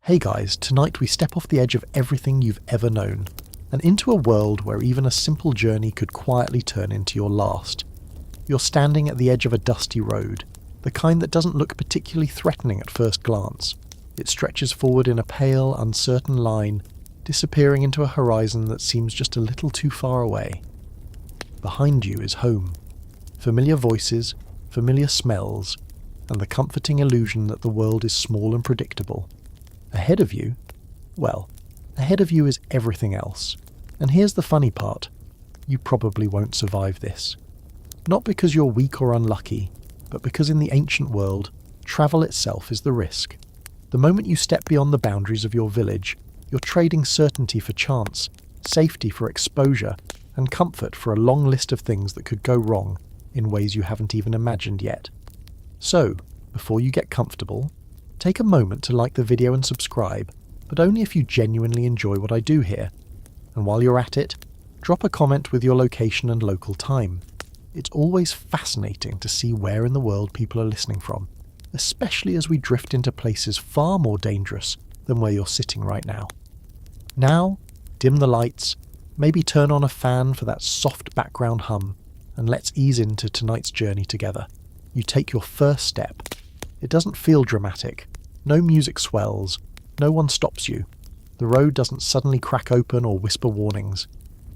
Hey guys, tonight we step off the edge of everything you've ever known, and into a world where even a simple journey could quietly turn into your last. You're standing at the edge of a dusty road, the kind that doesn't look particularly threatening at first glance. It stretches forward in a pale, uncertain line, disappearing into a horizon that seems just a little too far away. Behind you is home. Familiar voices, familiar smells, and the comforting illusion that the world is small and predictable. Ahead of you? Well, ahead of you is everything else. And here's the funny part. You probably won't survive this. Not because you're weak or unlucky, but because in the ancient world, travel itself is the risk. The moment you step beyond the boundaries of your village, you're trading certainty for chance, safety for exposure, and comfort for a long list of things that could go wrong in ways you haven't even imagined yet. So, before you get comfortable, take a moment to like the video and subscribe, but only if you genuinely enjoy what I do here. And while you're at it, drop a comment with your location and local time. It's always fascinating to see where in the world people are listening from, especially as we drift into places far more dangerous than where you're sitting right now. Now, dim the lights, maybe turn on a fan for that soft background hum, and let's ease into tonight's journey together. You take your first step. It doesn't feel dramatic. No music swells. No one stops you. The road doesn't suddenly crack open or whisper warnings.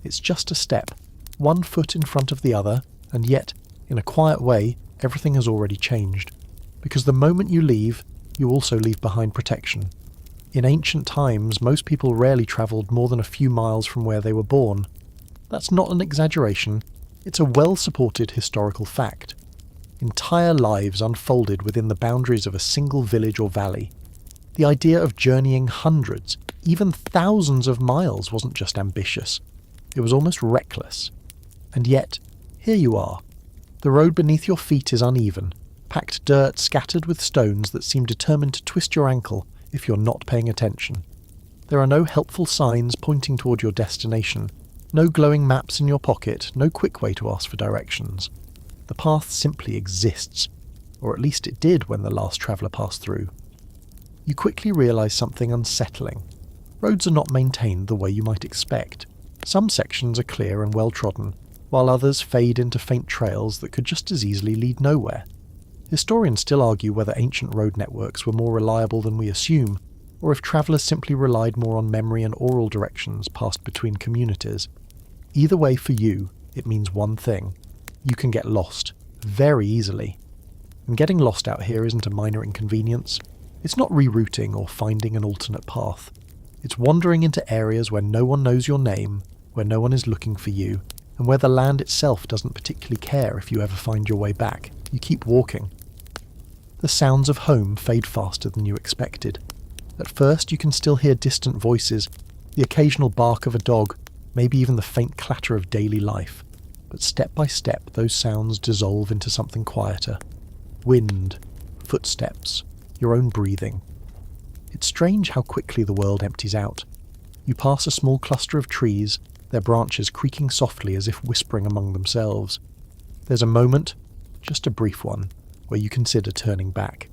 It's just a step, one foot in front of the other, and yet, in a quiet way, everything has already changed. Because the moment you leave, you also leave behind protection. In ancient times, most people rarely travelled more than a few miles from where they were born. That's not an exaggeration. It's a well-supported historical fact. Entire lives unfolded within the boundaries of a single village or valley. The idea of journeying hundreds, even thousands of miles wasn't just ambitious. It was almost reckless. And yet, here you are. The road beneath your feet is uneven, packed dirt scattered with stones that seem determined to twist your ankle if you're not paying attention. There are no helpful signs pointing toward your destination, no glowing maps in your pocket, no quick way to ask for directions. The path simply exists, or at least it did when the last traveller passed through. You quickly realise something unsettling. Roads are not maintained the way you might expect. Some sections are clear and well-trodden, while others fade into faint trails that could just as easily lead nowhere. Historians still argue whether ancient road networks were more reliable than we assume, or if travellers simply relied more on memory and oral directions passed between communities. Either way for you, it means one thing. You can get lost, very easily. And getting lost out here isn't a minor inconvenience. It's not rerouting or finding an alternate path. It's wandering into areas where no one knows your name, where no one is looking for you, and where the land itself doesn't particularly care if you ever find your way back. You keep walking. The sounds of home fade faster than you expected. At first you can still hear distant voices, the occasional bark of a dog, maybe even the faint clatter of daily life. But step by step those sounds dissolve into something quieter. Wind, footsteps, your own breathing. It's strange how quickly the world empties out. You pass a small cluster of trees, their branches creaking softly as if whispering among themselves. There's a moment, just a brief one, where you consider turning back.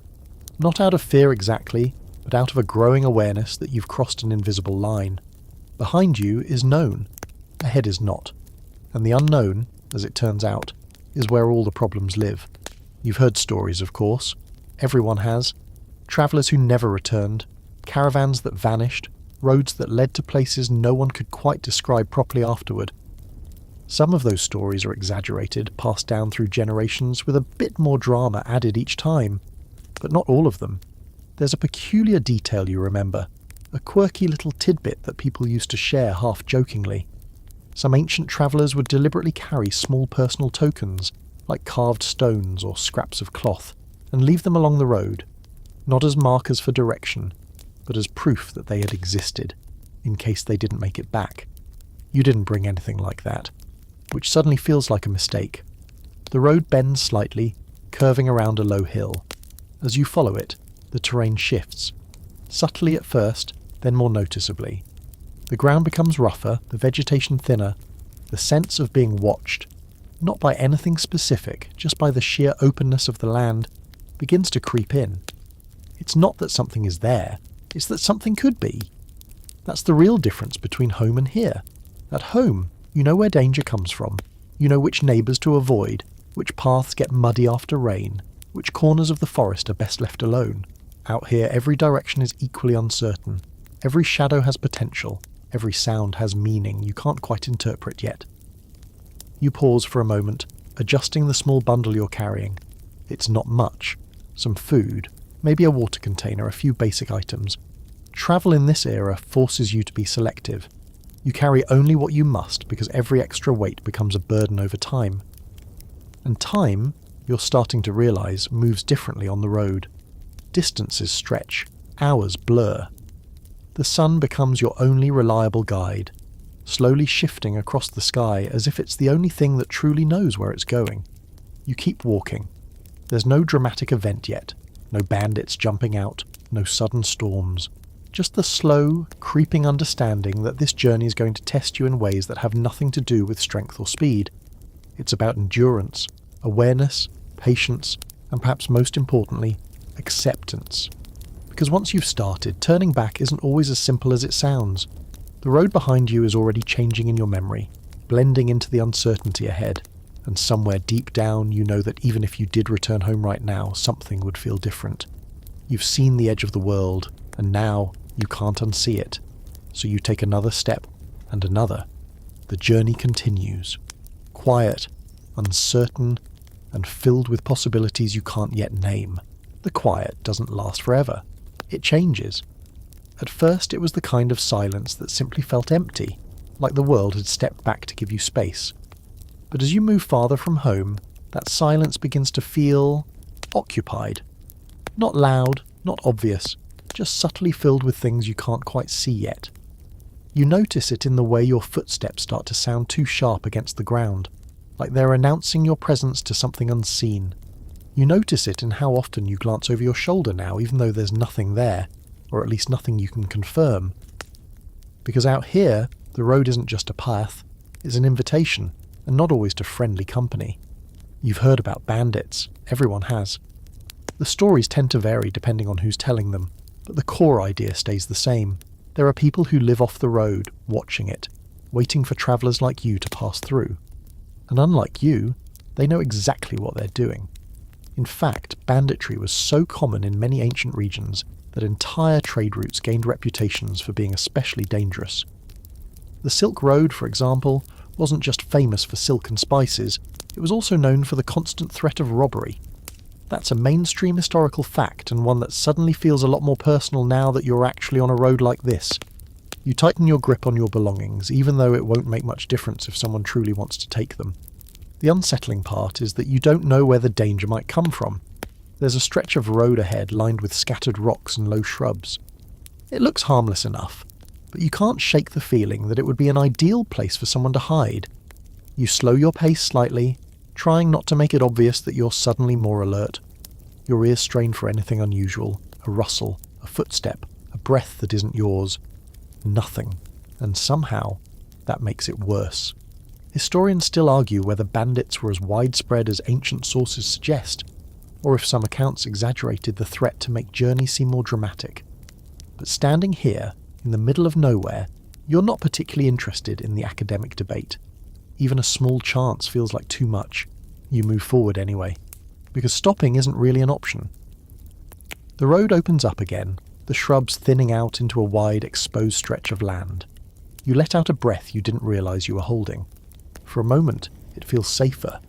Not out of fear exactly, but out of a growing awareness that you've crossed an invisible line. Behind you is known, ahead is not. And the unknown, as it turns out, is where all the problems live. You've heard stories, of course. Everyone has. Travellers who never returned, caravans that vanished, roads that led to places no one could quite describe properly afterward. Some of those stories are exaggerated, passed down through generations with a bit more drama added each time. But not all of them. There's a peculiar detail you remember, a quirky little tidbit that people used to share half-jokingly. Some ancient travellers would deliberately carry small personal tokens, like carved stones or scraps of cloth, and leave them along the road, not as markers for direction, but as proof that they had existed, in case they didn't make it back. You didn't bring anything like that, which suddenly feels like a mistake. The road bends slightly, curving around a low hill. As you follow it, the terrain shifts, subtly at first, then more noticeably. The ground becomes rougher, the vegetation thinner, the sense of being watched, not by anything specific, just by the sheer openness of the land, begins to creep in. It's not that something is there, It's that something could be. That's the real difference between home and here. At home, you know where danger comes from. You know which neighbours to avoid, which paths get muddy after rain, which corners of the forest are best left alone. Out here, every direction is equally uncertain. Every shadow has potential. Every sound has meaning you can't quite interpret yet. You pause for a moment, adjusting the small bundle you're carrying. It's not much. Some food, maybe a water container, a few basic items. Travel in this era forces you to be selective. You carry only what you must because every extra weight becomes a burden over time. And time, you're starting to realise, moves differently on the road. Distances stretch, hours blur. The sun becomes your only reliable guide, slowly shifting across the sky as if it's the only thing that truly knows where it's going. You keep walking. There's no dramatic event yet, no bandits jumping out, no sudden storms. Just the slow, creeping understanding that this journey is going to test you in ways that have nothing to do with strength or speed. It's about endurance, awareness, patience, and perhaps most importantly, acceptance. Because once you've started, turning back isn't always as simple as it sounds. The road behind you is already changing in your memory, blending into the uncertainty ahead, and somewhere deep down you know that even if you did return home right now, something would feel different. You've seen the edge of the world, and now you can't unsee it. So you take another step, and another. The journey continues. Quiet, uncertain, and filled with possibilities you can't yet name. The quiet doesn't last forever. It changes. At first it was the kind of silence that simply felt empty, like the world had stepped back to give you space. But as you move farther from home, that silence begins to feel occupied. Not loud, not obvious, just subtly filled with things you can't quite see yet. You notice it in the way your footsteps start to sound too sharp against the ground, like they're announcing your presence to something unseen. You notice it in how often you glance over your shoulder now, even though there's nothing there, or at least nothing you can confirm. Because out here, the road isn't just a path, it's an invitation, and not always to friendly company. You've heard about bandits, everyone has. The stories tend to vary depending on who's telling them, but the core idea stays the same. There are people who live off the road, watching it, waiting for travellers like you to pass through. And unlike you, they know exactly what they're doing. In fact, banditry was so common in many ancient regions that entire trade routes gained reputations for being especially dangerous. The Silk Road, for example, wasn't just famous for silk and spices, it was also known for the constant threat of robbery. That's a mainstream historical fact, and one that suddenly feels a lot more personal now that you're actually on a road like this. You tighten your grip on your belongings, even though it won't make much difference if someone truly wants to take them. The unsettling part is that you don't know where the danger might come from. There's a stretch of road ahead lined with scattered rocks and low shrubs. It looks harmless enough, but you can't shake the feeling that it would be an ideal place for someone to hide. You slow your pace slightly, trying not to make it obvious that you're suddenly more alert. Your ears strain for anything unusual, a rustle, a footstep, a breath that isn't yours. Nothing. And somehow, that makes it worse. Historians still argue whether bandits were as widespread as ancient sources suggest, or if some accounts exaggerated the threat to make journeys seem more dramatic. But standing here, in the middle of nowhere, you're not particularly interested in the academic debate. Even a small chance feels like too much. You move forward anyway, because stopping isn't really an option. The road opens up again, the shrubs thinning out into a wide, exposed stretch of land. You let out a breath you didn't realise you were holding. For a moment, it feels safer.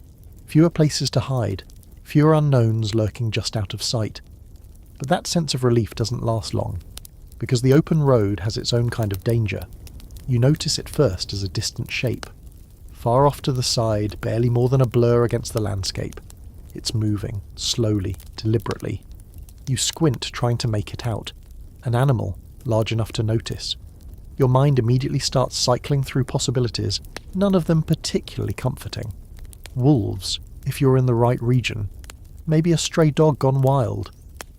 Fewer places to hide, fewer unknowns lurking just out of sight. But that sense of relief doesn't last long, because the open road has its own kind of danger. You notice it first as a distant shape. Far off to the side, barely more than a blur against the landscape. It's moving, slowly, deliberately. You squint, trying to make it out. An animal, large enough to notice. Your mind immediately starts cycling through possibilities, none of them particularly comforting. Wolves, if you're in the right region. Maybe a stray dog gone wild.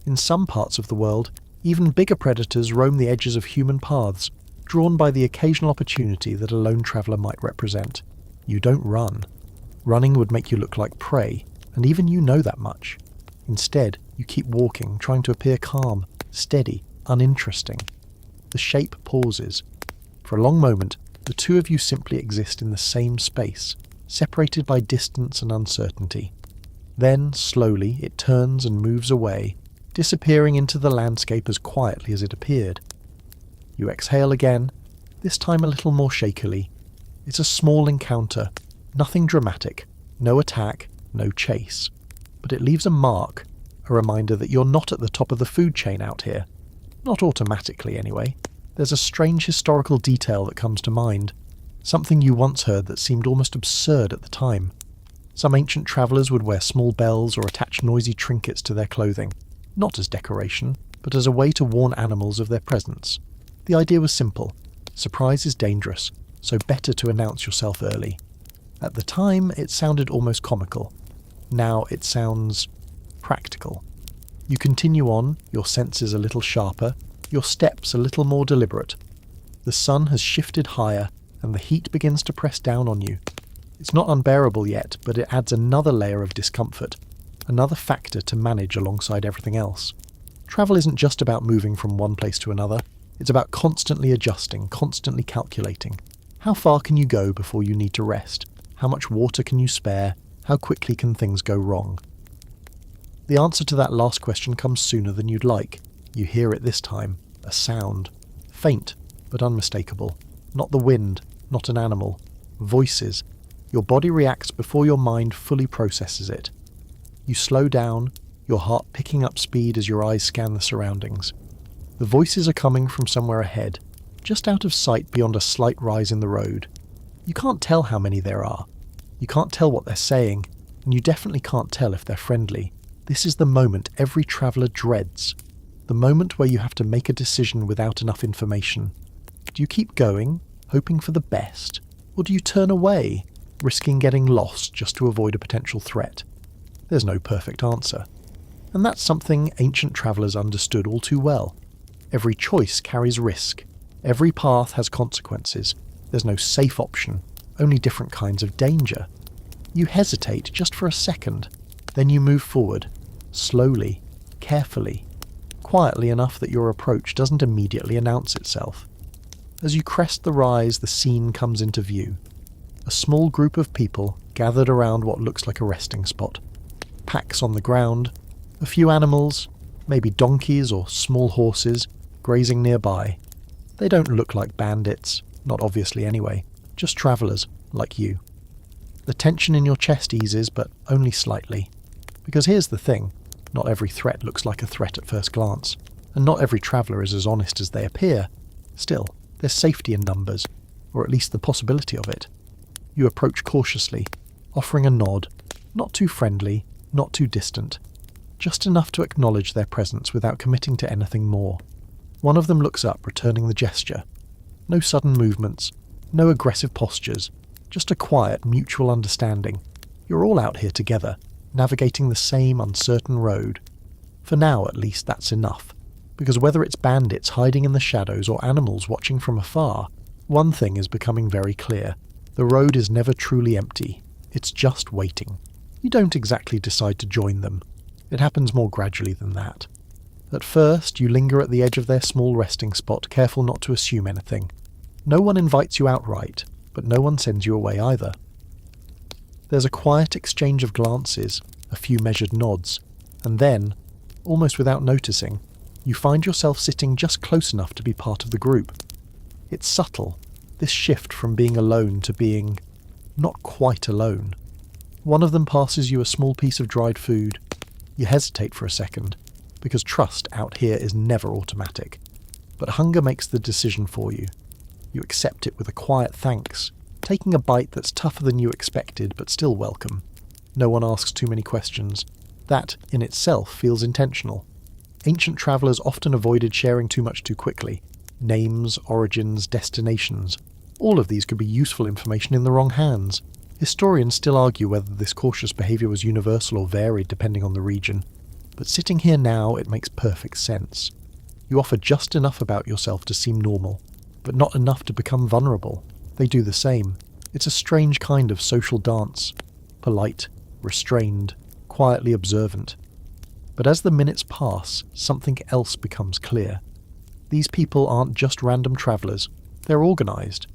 In some parts of the world, even bigger predators roam the edges of human paths, drawn by the occasional opportunity that a lone traveller might represent. You don't run. Running would make you look like prey, and even you know that much. Instead, you keep walking, trying to appear calm, steady, uninteresting. The shape pauses. For a long moment, the two of you simply exist in the same space, separated by distance and uncertainty. Then, slowly, it turns and moves away, disappearing into the landscape as quietly as it appeared. You exhale again, this time a little more shakily. It's a small encounter, nothing dramatic, no attack, no chase. But it leaves a mark, a reminder that you're not at the top of the food chain out here. Not automatically, anyway. There's a strange historical detail that comes to mind, something you once heard that seemed almost absurd at the time. Some ancient travellers would wear small bells or attach noisy trinkets to their clothing, not as decoration, but as a way to warn animals of their presence. The idea was simple. Surprise is dangerous, so better to announce yourself early. At the time, it sounded almost comical. Now it sounds practical. You continue on, your senses a little sharper, your steps a little more deliberate. The sun has shifted higher, and the heat begins to press down on you. It's not unbearable yet, but it adds another layer of discomfort, another factor to manage alongside everything else. Travel isn't just about moving from one place to another, it's about constantly adjusting, constantly calculating. How far can you go before you need to rest? How much water can you spare? How quickly can things go wrong? The answer to that last question comes sooner than you'd like. You hear it this time, a sound. Faint, but unmistakable. Not the wind, not an animal. Voices. Your body reacts before your mind fully processes it. You slow down, your heart picking up speed as your eyes scan the surroundings. The voices are coming from somewhere ahead, just out of sight beyond a slight rise in the road. You can't tell how many there are. You can't tell what they're saying, and you definitely can't tell if they're friendly. This is the moment every traveller dreads. The moment where you have to make a decision without enough information. Do you keep going, hoping for the best, or do you turn away, risking getting lost just to avoid a potential threat? There's no perfect answer. And that's something ancient travellers understood all too well. Every choice carries risk. Every path has consequences. There's no safe option, only different kinds of danger. You hesitate just for a second, then you move forward, slowly, carefully, quietly enough that your approach doesn't immediately announce itself. As you crest the rise, the scene comes into view. A small group of people gathered around what looks like a resting spot. Packs on the ground, a few animals, maybe donkeys or small horses, grazing nearby. They don't look like bandits, not obviously anyway, just travellers, like you. The tension in your chest eases, but only slightly. Because here's the thing, not every threat looks like a threat at first glance, and not every traveller is as honest as they appear. Still, there's safety in numbers, or at least the possibility of it. You approach cautiously, offering a nod, not too friendly, not too distant, just enough to acknowledge their presence without committing to anything more. One of them looks up, returning the gesture. No sudden movements, no aggressive postures, just a quiet, mutual understanding. You're all out here together, navigating the same uncertain road. For now, at least, that's enough. Because whether it's bandits hiding in the shadows or animals watching from afar, one thing is becoming very clear. The road is never truly empty. It's just waiting. You don't exactly decide to join them. It happens more gradually than that. At first, you linger at the edge of their small resting spot, careful not to assume anything. No one invites you outright, but no one sends you away either. There's a quiet exchange of glances, a few measured nods, and then, almost without noticing, you find yourself sitting just close enough to be part of the group. It's subtle, this shift from being alone to being not quite alone. One of them passes you a small piece of dried food. You hesitate for a second, because trust out here is never automatic. But hunger makes the decision for you. You accept it with a quiet thanks, taking a bite that's tougher than you expected but still welcome. No one asks too many questions. That, in itself, feels intentional. Ancient travellers often avoided sharing too much too quickly. Names, origins, destinations. All of these could be useful information in the wrong hands. Historians still argue whether this cautious behaviour was universal or varied depending on the region. But sitting here now, it makes perfect sense. You offer just enough about yourself to seem normal, but not enough to become vulnerable. They do the same. It's a strange kind of social dance. Polite, restrained, quietly observant. But as the minutes pass, something else becomes clear. These people aren't just random travellers, they're organised.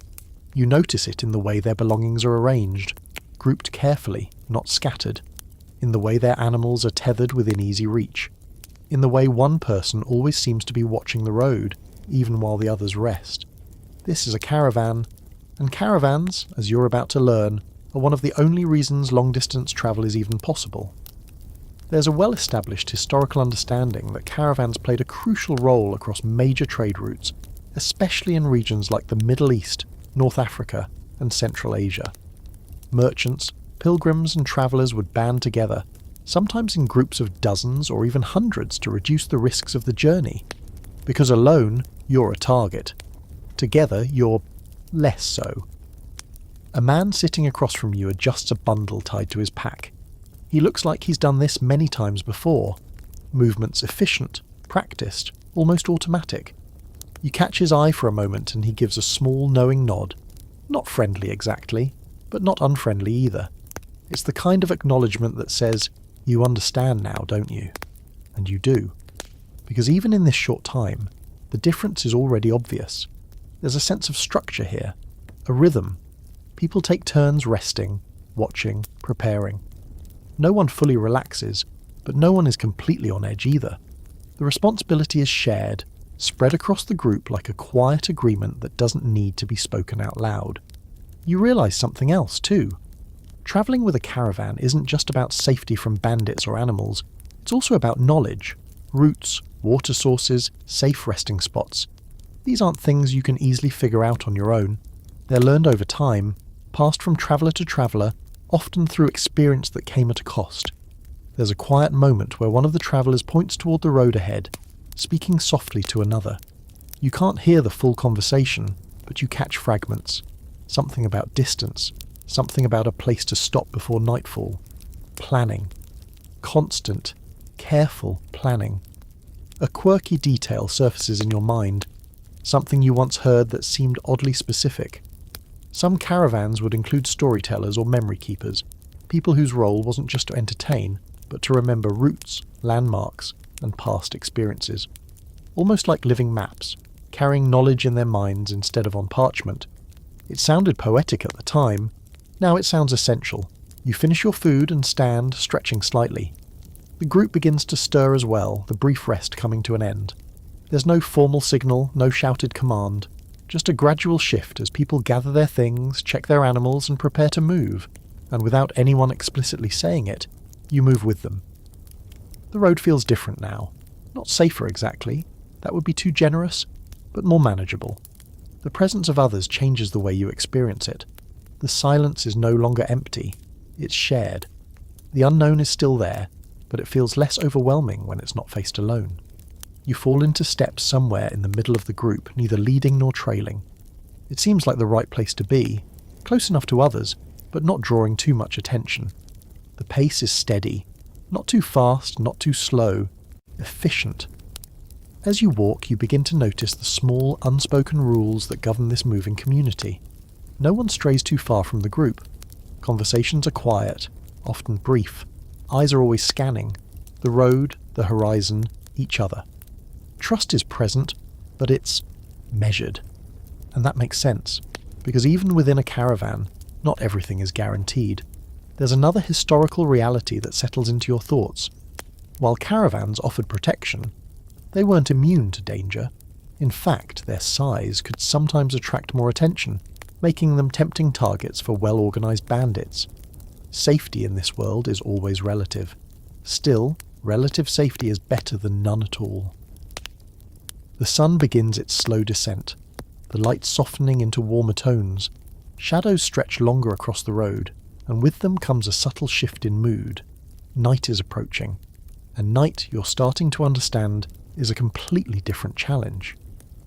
You notice it in the way their belongings are arranged, grouped carefully, not scattered, in the way their animals are tethered within easy reach, in the way one person always seems to be watching the road, even while the others rest. This is a caravan, and caravans, as you're about to learn, are one of the only reasons long-distance travel is even possible. There's a well-established historical understanding that caravans played a crucial role across major trade routes, especially in regions like the Middle East, North Africa, and Central Asia. Merchants, pilgrims and travellers would band together, sometimes in groups of dozens or even hundreds to reduce the risks of the journey. Because alone, you're a target. Together, you're less so. A man sitting across from you adjusts a bundle tied to his pack. He looks like he's done this many times before. Movements efficient, practiced, almost automatic. You catch his eye for a moment and he gives a small knowing nod. Not friendly exactly, but not unfriendly either. It's the kind of acknowledgement that says, "You understand now, don't you?" And you do. Because even in this short time, the difference is already obvious. There's a sense of structure here, a rhythm. People take turns resting, watching, preparing. No one fully relaxes, but no one is completely on edge either. The responsibility is shared, spread across the group like a quiet agreement that doesn't need to be spoken out loud. You realise something else too. Travelling with a caravan isn't just about safety from bandits or animals, it's also about knowledge, routes, water sources, safe resting spots. These aren't things you can easily figure out on your own. They're learned over time, passed from traveller to traveller, often through experience that came at a cost. There's a quiet moment where one of the travellers points toward the road ahead, speaking softly to another. You can't hear the full conversation, but you catch fragments. Something about distance, something about a place to stop before nightfall. Planning. Constant, careful planning. A quirky detail surfaces in your mind, something you once heard that seemed oddly specific. Some caravans would include storytellers or memory keepers, people whose role wasn't just to entertain, but to remember routes, landmarks, and past experiences. Almost like living maps, carrying knowledge in their minds instead of on parchment. It sounded poetic at the time. Now it sounds essential. You finish your food and stand, stretching slightly. The group begins to stir as well, the brief rest coming to an end. There's no formal signal, no shouted command. Just a gradual shift as people gather their things, check their animals, and prepare to move. And without anyone explicitly saying it, you move with them. The road feels different now. Not safer exactly, that would be too generous, but more manageable. The presence of others changes the way you experience it. The silence is no longer empty, it's shared. The unknown is still there, but it feels less overwhelming when it's not faced alone. You fall into step somewhere in the middle of the group, neither leading nor trailing. It seems like the right place to be, close enough to others, but not drawing too much attention. The pace is steady, not too fast, not too slow, efficient. As you walk, you begin to notice the small, unspoken rules that govern this moving community. No one strays too far from the group. Conversations are quiet, often brief. Eyes are always scanning. The road, the horizon, each other. Trust is present, but it's measured. And that makes sense, because even within a caravan, not everything is guaranteed. There's another historical reality that settles into your thoughts. While caravans offered protection, they weren't immune to danger. In fact, their size could sometimes attract more attention, making them tempting targets for well-organised bandits. Safety in this world is always relative. Still, relative safety is better than none at all. The sun begins its slow descent, the light softening into warmer tones. Shadows stretch longer across the road, and with them comes a subtle shift in mood. Night is approaching, and night, you're starting to understand, is a completely different challenge.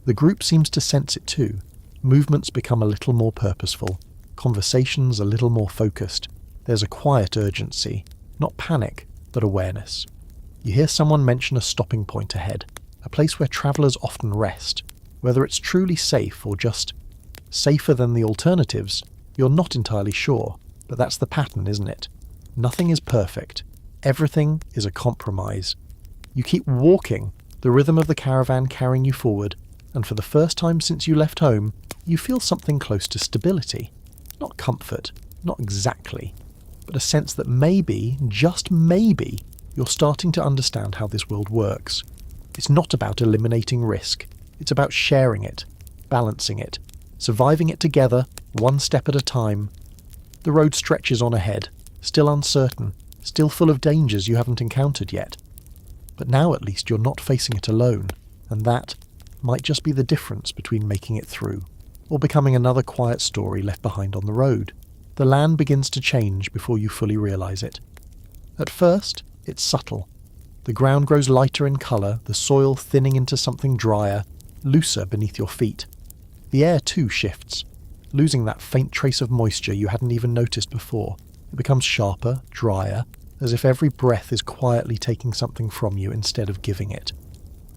The group seems to sense it too. Movements become a little more purposeful, conversations a little more focused. There's a quiet urgency, not panic, but awareness. You hear someone mention a stopping point ahead, a place where travellers often rest. Whether it's truly safe or just safer than the alternatives, you're not entirely sure, but that's the pattern, isn't it? Nothing is perfect. Everything is a compromise. You keep walking, the rhythm of the caravan carrying you forward, and for the first time since you left home, you feel something close to stability. Not comfort, not exactly, but a sense that maybe, just maybe, you're starting to understand how this world works. It's not about eliminating risk, it's about sharing it, balancing it, surviving it together, one step at a time. The road stretches on ahead, still uncertain, still full of dangers you haven't encountered yet. But now at least you're not facing it alone, and that might just be the difference between making it through, or becoming another quiet story left behind on the road. The land begins to change before you fully realise it. At first, it's subtle. The ground grows lighter in colour, the soil thinning into something drier, looser beneath your feet. The air too shifts, losing that faint trace of moisture you hadn't even noticed before. It becomes sharper, drier, as if every breath is quietly taking something from you instead of giving it.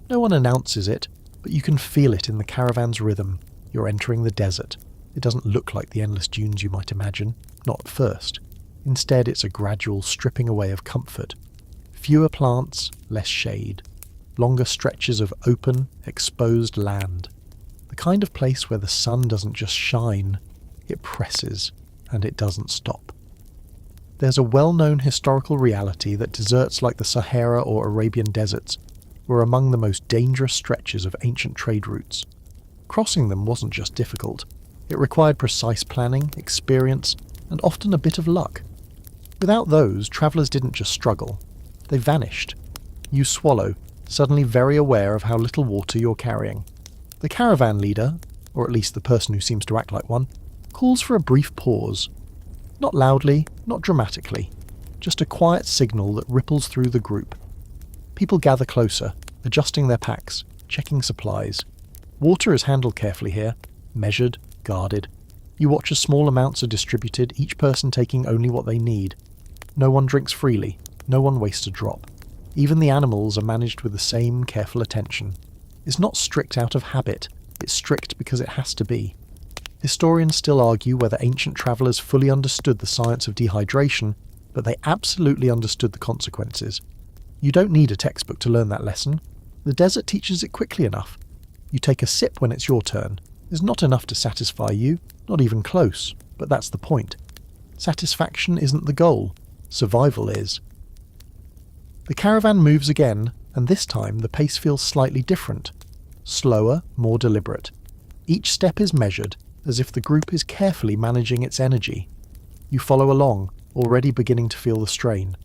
No one announces it, but you can feel it in the caravan's rhythm. You're entering the desert. It doesn't look like the endless dunes you might imagine, not at first. Instead, it's a gradual stripping away of comfort. Fewer plants, less shade. Longer stretches of open, exposed land. The kind of place where the sun doesn't just shine, it presses, and it doesn't stop. There's a well-known historical reality that deserts like the Sahara or Arabian deserts were among the most dangerous stretches of ancient trade routes. Crossing them wasn't just difficult. It required precise planning, experience, and often a bit of luck. Without those, travellers didn't just struggle. They vanished. You swallow, suddenly very aware of how little water you're carrying. The caravan leader, or at least the person who seems to act like one, calls for a brief pause. Not loudly, not dramatically, just a quiet signal that ripples through the group. People gather closer, adjusting their packs, checking supplies. Water is handled carefully here, measured, guarded. You watch as small amounts are distributed, each person taking only what they need. No one drinks freely, no one wastes a drop. Even the animals are managed with the same careful attention. It's not strict out of habit, it's strict because it has to be. Historians still argue whether ancient travellers fully understood the science of dehydration, but they absolutely understood the consequences. You don't need a textbook to learn that lesson. The desert teaches it quickly enough. You take a sip when it's your turn. There's not enough to satisfy you, not even close, but that's the point. Satisfaction isn't the goal, survival is. The caravan moves again, and this time the pace feels slightly different. Slower, more deliberate. Each step is measured, as if the group is carefully managing its energy. You follow along, already beginning to feel the strain.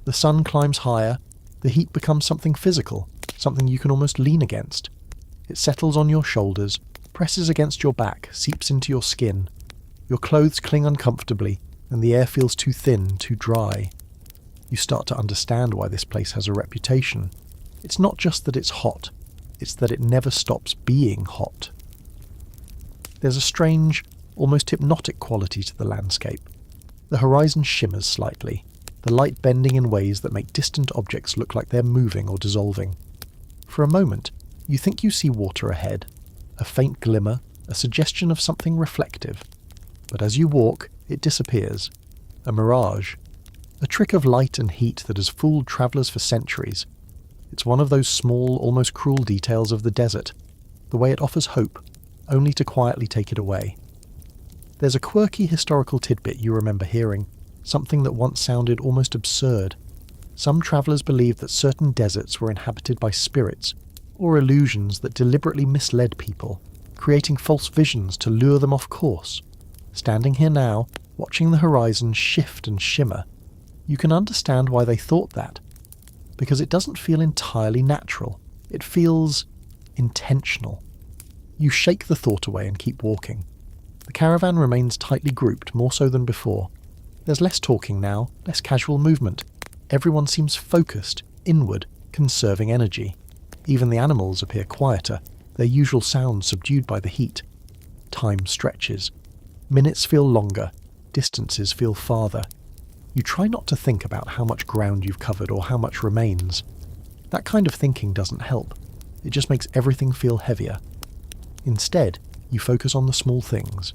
The sun climbs higher, the heat becomes something physical, something you can almost lean against. It settles on your shoulders, presses against your back, seeps into your skin. Your clothes cling uncomfortably, and the air feels too thin, too dry. You start to understand why this place has a reputation. It's not just that it's hot, it's that it never stops being hot. There's a strange, almost hypnotic quality to the landscape. The horizon shimmers slightly, the light bending in ways that make distant objects look like they're moving or dissolving. For a moment, you think you see water ahead, a faint glimmer, a suggestion of something reflective. But as you walk, it disappears. A mirage. A trick of light and heat that has fooled travellers for centuries. It's one of those small, almost cruel details of the desert, the way it offers hope, only to quietly take it away. There's a quirky historical tidbit you remember hearing, something that once sounded almost absurd. Some travellers believed that certain deserts were inhabited by spirits, or illusions that deliberately misled people, creating false visions to lure them off course. Standing here now, watching the horizon shift and shimmer, you can understand why they thought that. Because it doesn't feel entirely natural. It feels intentional. You shake the thought away and keep walking. The caravan remains tightly grouped, more so than before. There's less talking now, less casual movement. Everyone seems focused, inward, conserving energy. Even the animals appear quieter, their usual sounds subdued by the heat. Time stretches. Minutes feel longer, distances feel farther. You try not to think about how much ground you've covered or how much remains. That kind of thinking doesn't help. It just makes everything feel heavier. Instead, you focus on the small things,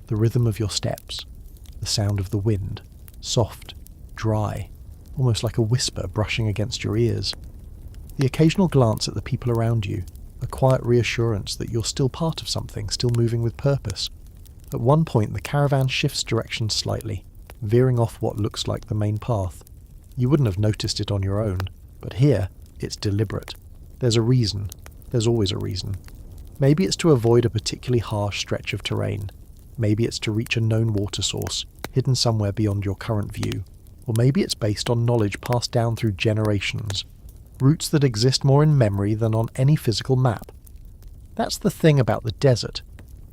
the rhythm of your steps, the sound of the wind, soft, dry, almost like a whisper brushing against your ears. The occasional glance at the people around you, a quiet reassurance that you're still part of something, still moving with purpose. At one point, the caravan shifts direction slightly, veering off what looks like the main path. You wouldn't have noticed it on your own, but here, it's deliberate. There's a reason. There's always a reason. Maybe it's to avoid a particularly harsh stretch of terrain. Maybe it's to reach a known water source, hidden somewhere beyond your current view. Or maybe it's based on knowledge passed down through generations. Routes that exist more in memory than on any physical map. That's the thing about the desert.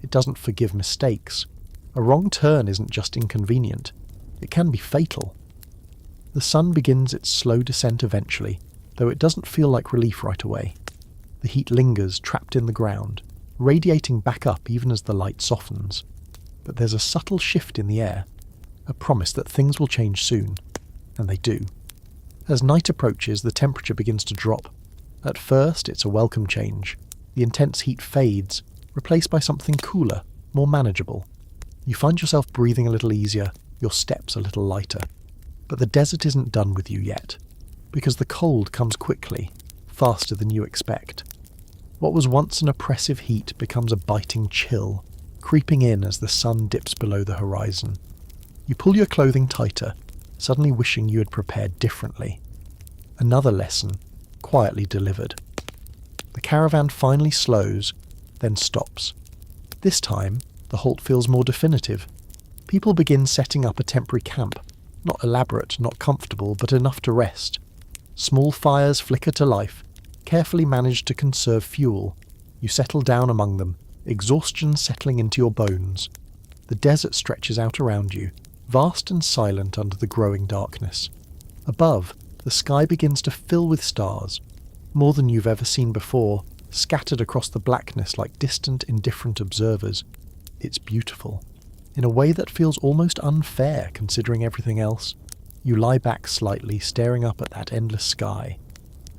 It doesn't forgive mistakes. A wrong turn isn't just inconvenient. It can be fatal. The sun begins its slow descent eventually, though it doesn't feel like relief right away. The heat lingers trapped in the ground, radiating back up even as the light softens. But there's a subtle shift in the air, a promise that things will change soon, and they do. As night approaches, the temperature begins to drop. At first, it's a welcome change. The intense heat fades, replaced by something cooler, more manageable. You find yourself breathing a little easier, your steps a little lighter. But the desert isn't done with you yet, because the cold comes quickly, faster than you expect. What was once an oppressive heat becomes a biting chill, creeping in as the sun dips below the horizon. You pull your clothing tighter, suddenly wishing you had prepared differently. Another lesson, quietly delivered. The caravan finally slows, then stops. This time, the halt feels more definitive. People begin setting up a temporary camp, not elaborate, not comfortable, but enough to rest. Small fires flicker to life, carefully managed to conserve fuel. You settle down among them, exhaustion settling into your bones. The desert stretches out around you, vast and silent under the growing darkness. Above, the sky begins to fill with stars, more than you've ever seen before, scattered across the blackness like distant, indifferent observers. It's beautiful, in a way that feels almost unfair considering everything else. You lie back slightly, staring up at that endless sky,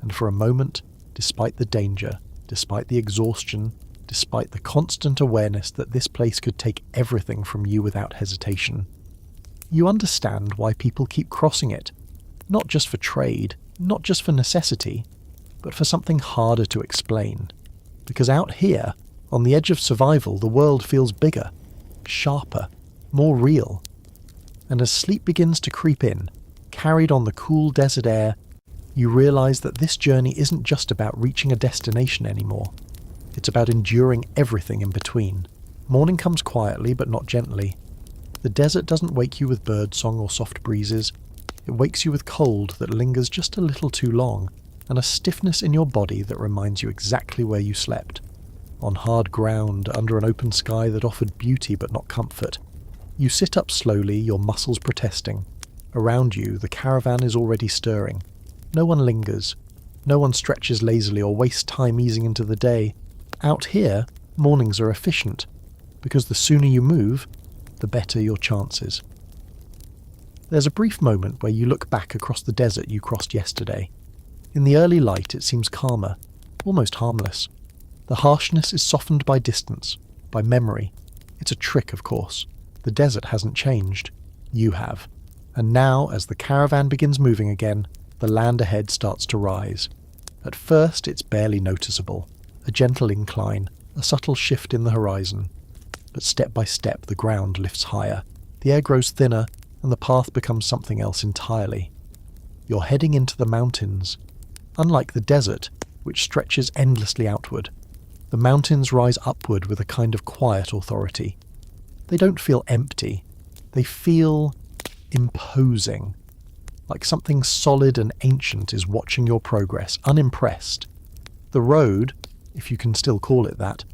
and for a moment, despite the danger, despite the exhaustion, despite the constant awareness that this place could take everything from you without hesitation, you understand why people keep crossing it, not just for trade, not just for necessity, but for something harder to explain. Because out here, on the edge of survival, the world feels bigger, sharper, more real. And as sleep begins to creep in, carried on the cool desert air, you realize that this journey isn't just about reaching a destination anymore. It's about enduring everything in between. Morning comes quietly but not gently. The desert doesn't wake you with birdsong or soft breezes. It wakes you with cold that lingers just a little too long, and a stiffness in your body that reminds you exactly where you slept. On hard ground, under an open sky that offered beauty but not comfort. You sit up slowly, your muscles protesting. Around you, the caravan is already stirring. No one lingers. No one stretches lazily or wastes time easing into the day. Out here, mornings are efficient, because the sooner you move, the better your chances. There's a brief moment where you look back across the desert you crossed yesterday. In the early light, it seems calmer, almost harmless. The harshness is softened by distance, by memory. It's a trick, of course. The desert hasn't changed. You have. And now, as the caravan begins moving again, the land ahead starts to rise. At first, it's barely noticeable. A gentle incline, a subtle shift in the horizon. But step by step, the ground lifts higher. The air grows thinner, and the path becomes something else entirely. You're heading into the mountains. Unlike the desert, which stretches endlessly outward, the mountains rise upward with a kind of quiet authority. They don't feel empty. They feel imposing, like something solid and ancient is watching your progress, unimpressed. The road, if you can still call it that,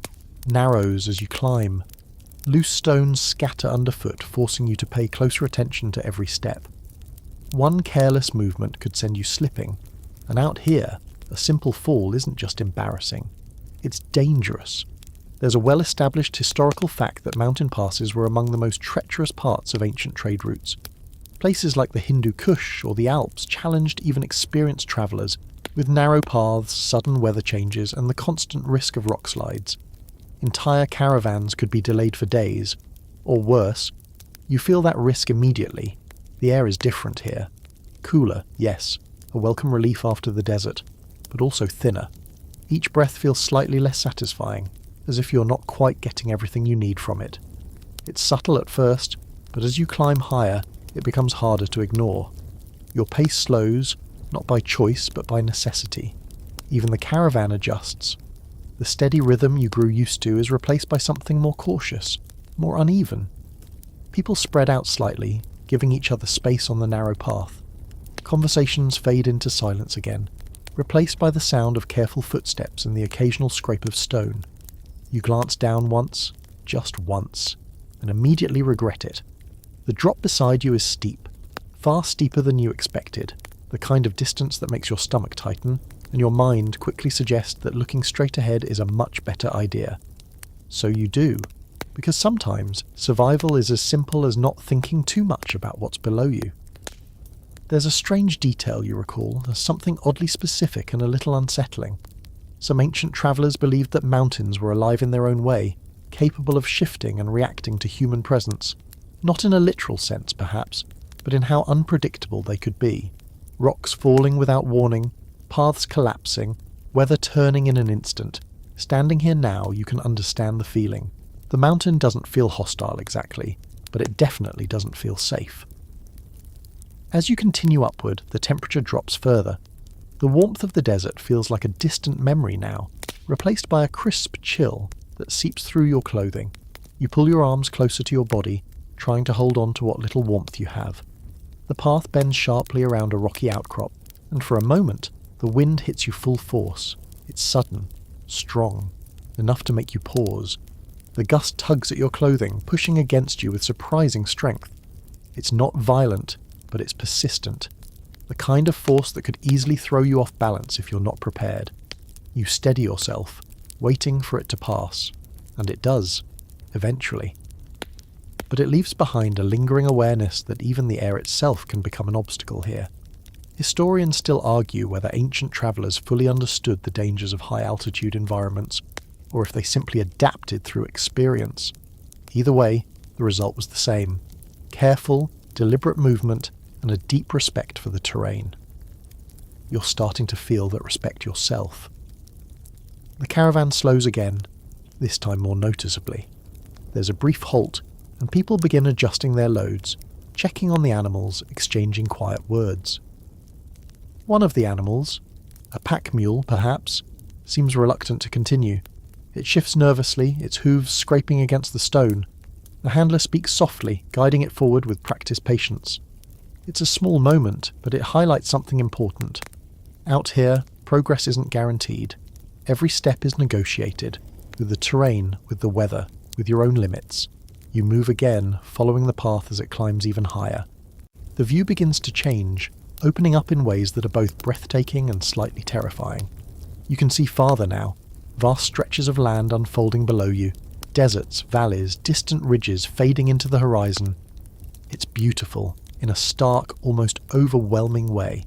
narrows as you climb. Loose stones scatter underfoot, forcing you to pay closer attention to every step. One careless movement could send you slipping, and out here, a simple fall isn't just embarrassing, it's dangerous. There's a well-established historical fact that mountain passes were among the most treacherous parts of ancient trade routes. Places like the Hindu Kush or the Alps challenged even experienced travellers, with narrow paths, sudden weather changes, and the constant risk of rock slides. Entire caravans could be delayed for days, or worse, you feel that risk immediately. The air is different here. Cooler, yes, a welcome relief after the desert, but also thinner. Each breath feels slightly less satisfying, as if you're not quite getting everything you need from it. It's subtle at first, but as you climb higher, it becomes harder to ignore. Your pace slows, not by choice but by necessity. Even the caravan adjusts. The steady rhythm you grew used to is replaced by something more cautious, more uneven. People spread out slightly, giving each other space on the narrow path. Conversations fade into silence again, replaced by the sound of careful footsteps and the occasional scrape of stone. You glance down once, just once, and immediately regret it. The drop beside you is steep, far steeper than you expected, the kind of distance that makes your stomach tighten, and your mind quickly suggests that looking straight ahead is a much better idea. So you do, because sometimes survival is as simple as not thinking too much about what's below you. There's a strange detail you recall, as something oddly specific and a little unsettling. Some ancient travellers believed that mountains were alive in their own way, capable of shifting and reacting to human presence, not in a literal sense perhaps, but in how unpredictable they could be. Rocks falling without warning, paths collapsing, weather turning in an instant. Standing here now, you can understand the feeling. The mountain doesn't feel hostile exactly, but it definitely doesn't feel safe. As you continue upward, the temperature drops further. The warmth of the desert feels like a distant memory now, replaced by a crisp chill that seeps through your clothing. You pull your arms closer to your body, trying to hold on to what little warmth you have. The path bends sharply around a rocky outcrop, and for a moment, the wind hits you full force. It's sudden, strong, enough to make you pause. The gust tugs at your clothing, pushing against you with surprising strength. It's not violent, but it's persistent. The kind of force that could easily throw you off balance if you're not prepared. You steady yourself, waiting for it to pass. And it does, eventually. But it leaves behind a lingering awareness that even the air itself can become an obstacle here. Historians still argue whether ancient travellers fully understood the dangers of high-altitude environments, or if they simply adapted through experience. Either way, the result was the same. Careful, deliberate movement, and a deep respect for the terrain. You're starting to feel that respect yourself. The caravan slows again, this time more noticeably. There's a brief halt, and people begin adjusting their loads, checking on the animals, exchanging quiet words. One of the animals, a pack mule perhaps, seems reluctant to continue. It shifts nervously, its hooves scraping against the stone. The handler speaks softly, guiding it forward with practiced patience. It's a small moment, but it highlights something important. Out here, progress isn't guaranteed. Every step is negotiated, with the terrain, with the weather, with your own limits. You move again, following the path as it climbs even higher. The view begins to change, opening up in ways that are both breathtaking and slightly terrifying. You can see farther now, vast stretches of land unfolding below you, deserts, valleys, distant ridges fading into the horizon. It's beautiful, in a stark, almost overwhelming way,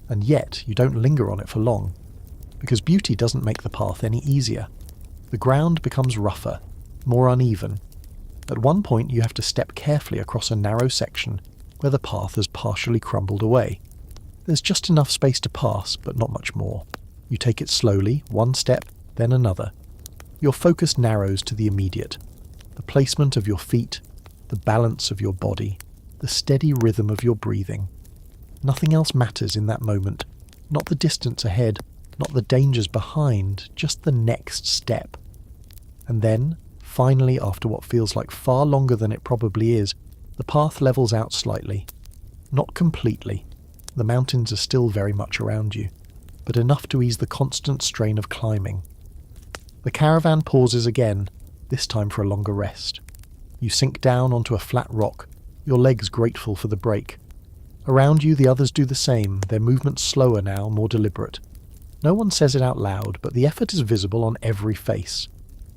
and yet you don't linger on it for long, because beauty doesn't make the path any easier. The ground becomes rougher, more uneven. At one point you have to step carefully across a narrow section where the path has partially crumbled away. There's just enough space to pass, but not much more. You take it slowly, one step, then another. Your focus narrows to the immediate. The placement of your feet, the balance of your body, the steady rhythm of your breathing. Nothing else matters in that moment. Not the distance ahead, not the dangers behind, just the next step. And then, finally, after what feels like far longer than it probably is, the path levels out slightly. Not completely. The mountains are still very much around you, but enough to ease the constant strain of climbing. The caravan pauses again, this time for a longer rest. You sink down onto a flat rock, your legs grateful for the break. Around you the others do the same, their movements slower now, more deliberate. No one says it out loud, but the effort is visible on every face.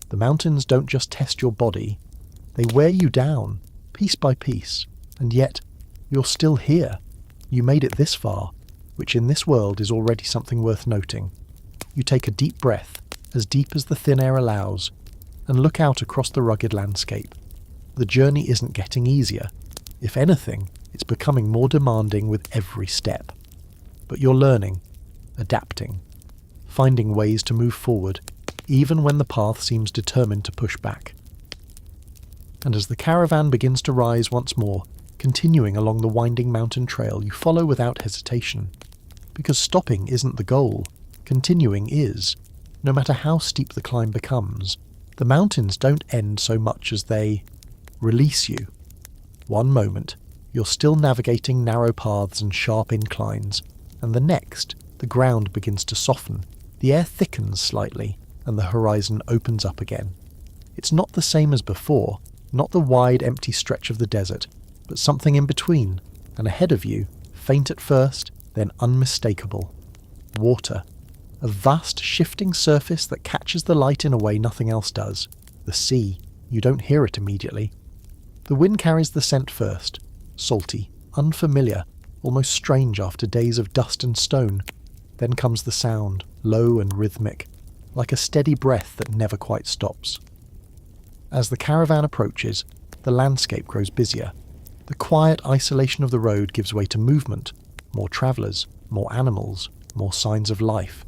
The mountains don't just test your body, they wear you down, piece by piece, and yet you're still here. You made it this far, which in this world is already something worth noting. You take a deep breath, as deep as the thin air allows, and look out across the rugged landscape. The journey isn't getting easier. If anything, it's becoming more demanding with every step. But you're learning, adapting, finding ways to move forward, even when the path seems determined to push back. And as the caravan begins to rise once more, continuing along the winding mountain trail, you follow without hesitation. Because stopping isn't the goal, continuing is. No matter how steep the climb becomes, the mountains don't end so much as they release you. One moment, you're still navigating narrow paths and sharp inclines, and the next, the ground begins to soften, the air thickens slightly, and the horizon opens up again. It's not the same as before, not the wide empty stretch of the desert, but something in between, and ahead of you, faint at first, then unmistakable. Water. A vast shifting surface that catches the light in a way nothing else does. The sea. You don't hear it immediately. The wind carries the scent first. Salty, unfamiliar, almost strange after days of dust and stone. Then comes the sound, low and rhythmic, like a steady breath that never quite stops. As the caravan approaches, the landscape grows busier. The quiet isolation of the road gives way to movement, more travellers, more animals, more signs of life.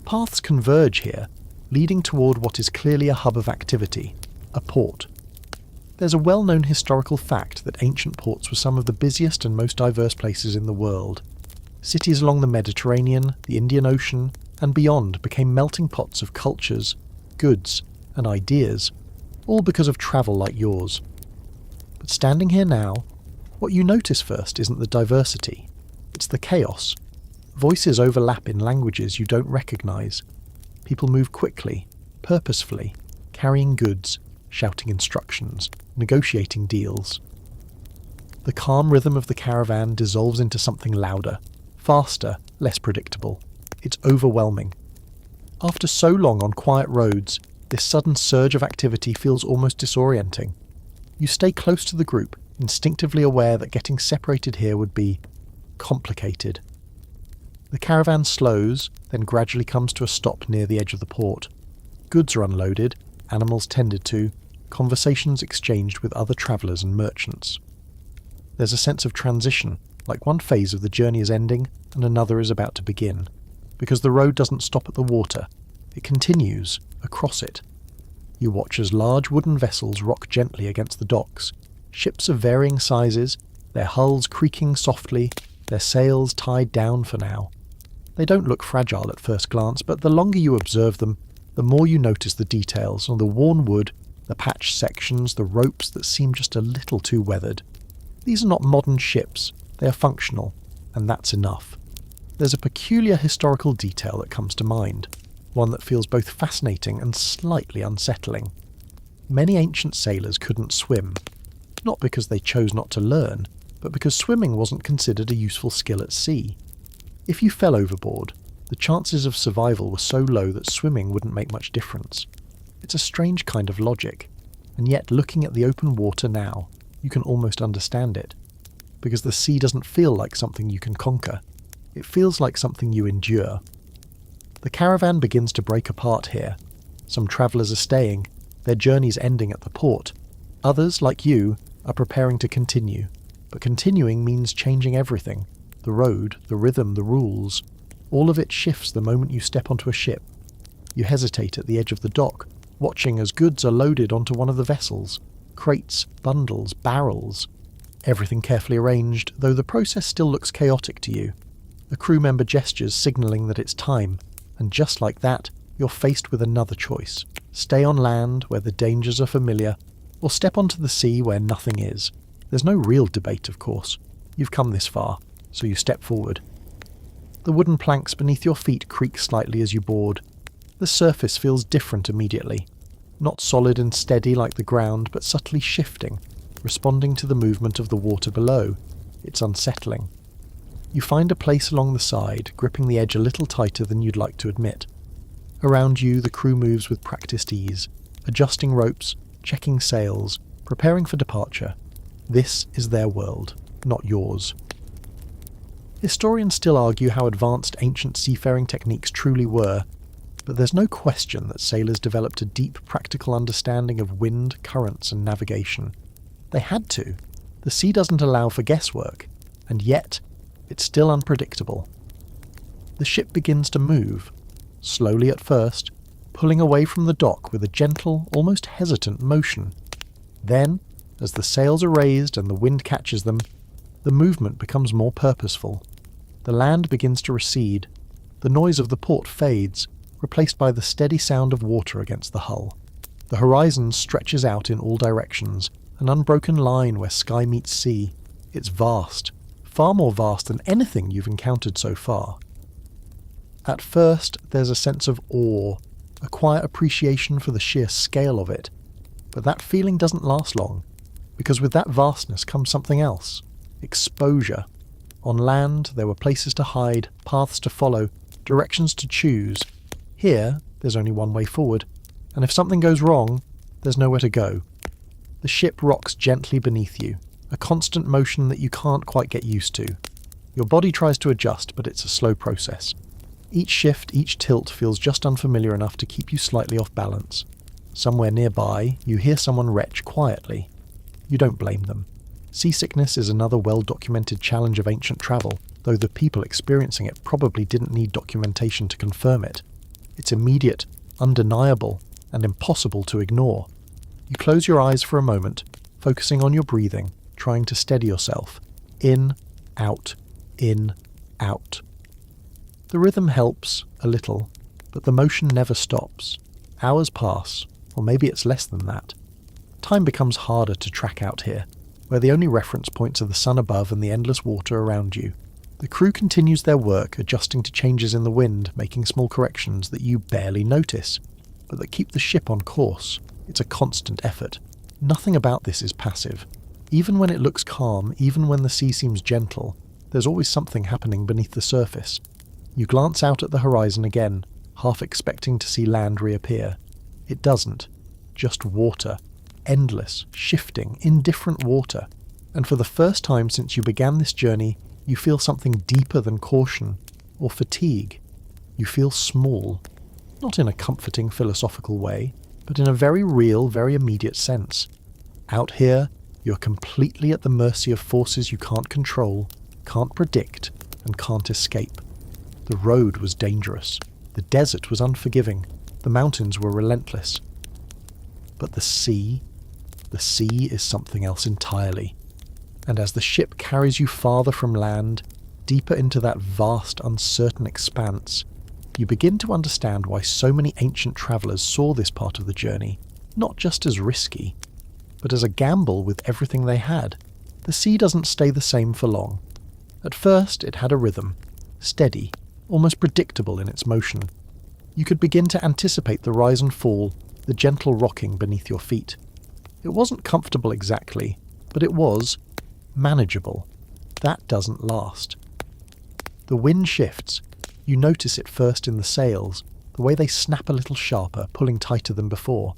Paths converge here, leading toward what is clearly a hub of activity, a port. There's a well-known historical fact that ancient ports were some of the busiest and most diverse places in the world. Cities along the Mediterranean, the Indian Ocean, and beyond became melting pots of cultures, goods, and ideas, all because of travel like yours. But standing here now, what you notice first isn't the diversity, it's the chaos. Voices overlap in languages you don't recognise. People move quickly, purposefully, carrying goods, shouting instructions, negotiating deals. The calm rhythm of the caravan dissolves into something louder, faster, less predictable. It's overwhelming. After so long on quiet roads, this sudden surge of activity feels almost disorienting. You stay close to the group, instinctively aware that getting separated here would be complicated. The caravan slows, then gradually comes to a stop near the edge of the port. Goods are unloaded, animals tended to, conversations exchanged with other travellers and merchants. There's a sense of transition, like one phase of the journey is ending and another is about to begin. Because the road doesn't stop at the water, it continues across it. You watch as large wooden vessels rock gently against the docks, ships of varying sizes, their hulls creaking softly, their sails tied down for now. They don't look fragile at first glance, but the longer you observe them, the more you notice the details on the worn wood, the patched sections, the ropes that seem just a little too weathered. These are not modern ships, they are functional, and that's enough. There's a peculiar historical detail that comes to mind, one that feels both fascinating and slightly unsettling. Many ancient sailors couldn't swim, not because they chose not to learn, but because swimming wasn't considered a useful skill at sea. If you fell overboard, the chances of survival were so low that swimming wouldn't make much difference. It's a strange kind of logic, and yet looking at the open water now, you can almost understand it. Because the sea doesn't feel like something you can conquer, it feels like something you endure. The caravan begins to break apart here. Some travellers are staying, their journeys ending at the port. Others, like you, are preparing to continue. But continuing means changing everything. The road, the rhythm, the rules. All of it shifts the moment you step onto a ship. You hesitate at the edge of the dock, watching as goods are loaded onto one of the vessels. Crates, bundles, barrels. Everything carefully arranged, though the process still looks chaotic to you. A crew member gestures, signalling that it's time, and just like that, you're faced with another choice. Stay on land, where the dangers are familiar, or step onto the sea where nothing is. There's no real debate, of course. You've come this far, so you step forward. The wooden planks beneath your feet creak slightly as you board. The surface feels different immediately. Not solid and steady like the ground, but subtly shifting, responding to the movement of the water below. It's unsettling. You find a place along the side, gripping the edge a little tighter than you'd like to admit. Around you, the crew moves with practiced ease, adjusting ropes, checking sails, preparing for departure. This is their world, not yours. Historians still argue how advanced ancient seafaring techniques truly were, but there's no question that sailors developed a deep practical understanding of wind, currents, and navigation. They had to. The sea doesn't allow for guesswork, and yet, it's still unpredictable. The ship begins to move. slowly at first, pulling away from the dock with a gentle, almost hesitant motion. Then, as the sails are raised and the wind catches them, the movement becomes more purposeful. The land begins to recede. The noise of the port fades, replaced by the steady sound of water against the hull. The horizon stretches out in all directions, an unbroken line where sky meets sea. It's vast, far more vast than anything you've encountered so far. At first, there's a sense of awe, a quiet appreciation for the sheer scale of it. But that feeling doesn't last long, because with that vastness comes something else: exposure. On land, there were places to hide, paths to follow, directions to choose. Here, there's only one way forward, and if something goes wrong, there's nowhere to go. The ship rocks gently beneath you, a constant motion that you can't quite get used to. Your body tries to adjust, but it's a slow process. Each shift, each tilt feels just unfamiliar enough to keep you slightly off balance. Somewhere nearby, you hear someone retch quietly. You don't blame them. Seasickness is another well-documented challenge of ancient travel, though the people experiencing it probably didn't need documentation to confirm it. It's immediate, undeniable, and impossible to ignore. You close your eyes for a moment, focusing on your breathing, trying to steady yourself. In, out, in, out. The rhythm helps, a little, but the motion never stops. Hours pass, or maybe it's less than that. Time becomes harder to track out here, where the only reference points are the sun above and the endless water around you. The crew continues their work, adjusting to changes in the wind, making small corrections that you barely notice, but that keep the ship on course. It's a constant effort. Nothing about this is passive. Even when it looks calm, even when the sea seems gentle, there's always something happening beneath the surface. You glance out at the horizon again, half expecting to see land reappear. It doesn't. Just water. Endless, shifting, indifferent water. And for the first time since you began this journey, you feel something deeper than caution or fatigue. You feel small. Not in a comforting philosophical way, but in a very real, very immediate sense. Out here, you're completely at the mercy of forces you can't control, can't predict, and can't escape. The road was dangerous. The desert was unforgiving. The mountains were relentless. But the sea is something else entirely. And as the ship carries you farther from land, deeper into that vast, uncertain expanse, you begin to understand why so many ancient travellers saw this part of the journey, not just as risky, but as a gamble with everything they had. The sea doesn't stay the same for long. At first, it had a rhythm, steady, almost predictable in its motion. You could begin to anticipate the rise and fall, the gentle rocking beneath your feet. It wasn't comfortable exactly, but it was manageable. That doesn't last. The wind shifts. You notice it first in the sails, the way they snap a little sharper, pulling tighter than before.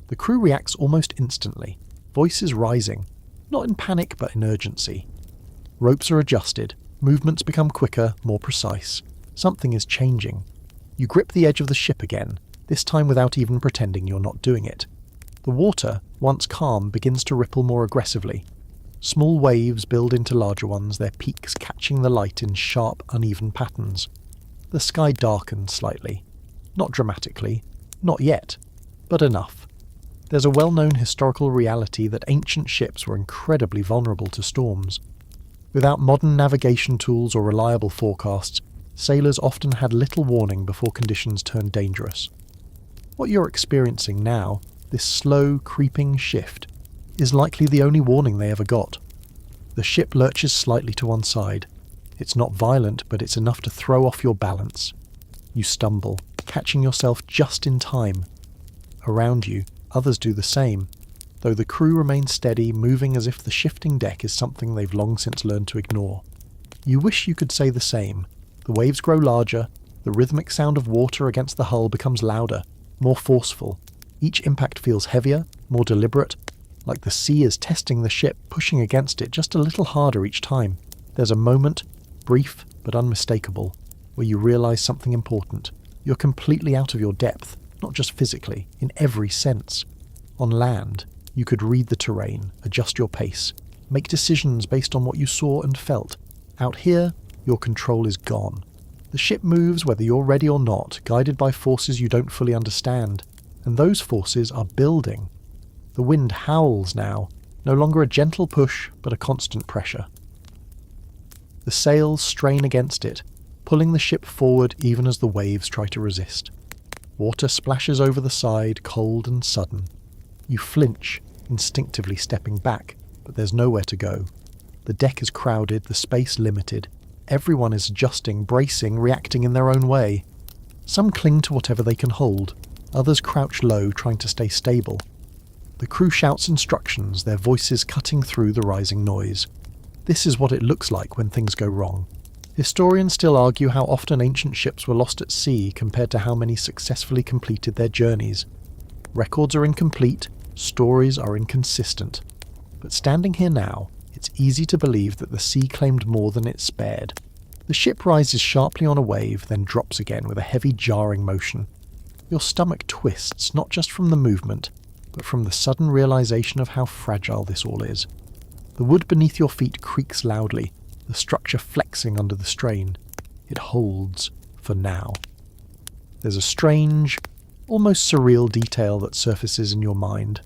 The crew reacts almost instantly, voices rising, not in panic but in urgency. Ropes are adjusted, movements become quicker, more precise. Something is changing. You grip the edge of the ship again, this time without even pretending you're not doing it. The water, once calm, begins to ripple more aggressively. Small waves build into larger ones, their peaks catching the light in sharp, uneven patterns. The sky darkens slightly. Not dramatically, not yet, but enough. There's a well-known historical reality that ancient ships were incredibly vulnerable to storms. Without modern navigation tools or reliable forecasts, sailors often had little warning before conditions turned dangerous. What you're experiencing now, this slow, creeping shift, is likely the only warning they ever got. The ship lurches slightly to one side. It's not violent, but it's enough to throw off your balance. You stumble, catching yourself just in time. Around you, others do the same, though the crew remains steady, moving as if the shifting deck is something they've long since learned to ignore. You wish you could say the same. The waves grow larger, the rhythmic sound of water against the hull becomes louder, more forceful. Each impact feels heavier, more deliberate, like the sea is testing the ship, pushing against it just a little harder each time. There's a moment, brief but unmistakable, where you realize something important. You're completely out of your depth, not just physically, in every sense. On land, you could read the terrain, adjust your pace, make decisions based on what you saw and felt. Out here, your control is gone. The ship moves whether you're ready or not, guided by forces you don't fully understand, and those forces are building. The wind howls now, no longer a gentle push, but a constant pressure. The sails strain against it, pulling the ship forward even as the waves try to resist. Water splashes over the side, cold and sudden. You flinch, instinctively stepping back, but there's nowhere to go. The deck is crowded, the space limited. Everyone is adjusting, bracing, reacting in their own way. Some cling to whatever they can hold, others crouch low, trying to stay stable. The crew shouts instructions, their voices cutting through the rising noise. This is what it looks like when things go wrong. Historians still argue how often ancient ships were lost at sea compared to how many successfully completed their journeys. Records are incomplete, stories are inconsistent. But standing here now, it's easy to believe that the sea claimed more than it spared. The ship rises sharply on a wave, then drops again with a heavy jarring motion. Your stomach twists, not just from the movement, but from the sudden realization of how fragile this all is. The wood beneath your feet creaks loudly, the structure flexing under the strain. It holds, for now. There's a strange, almost surreal detail that surfaces in your mind.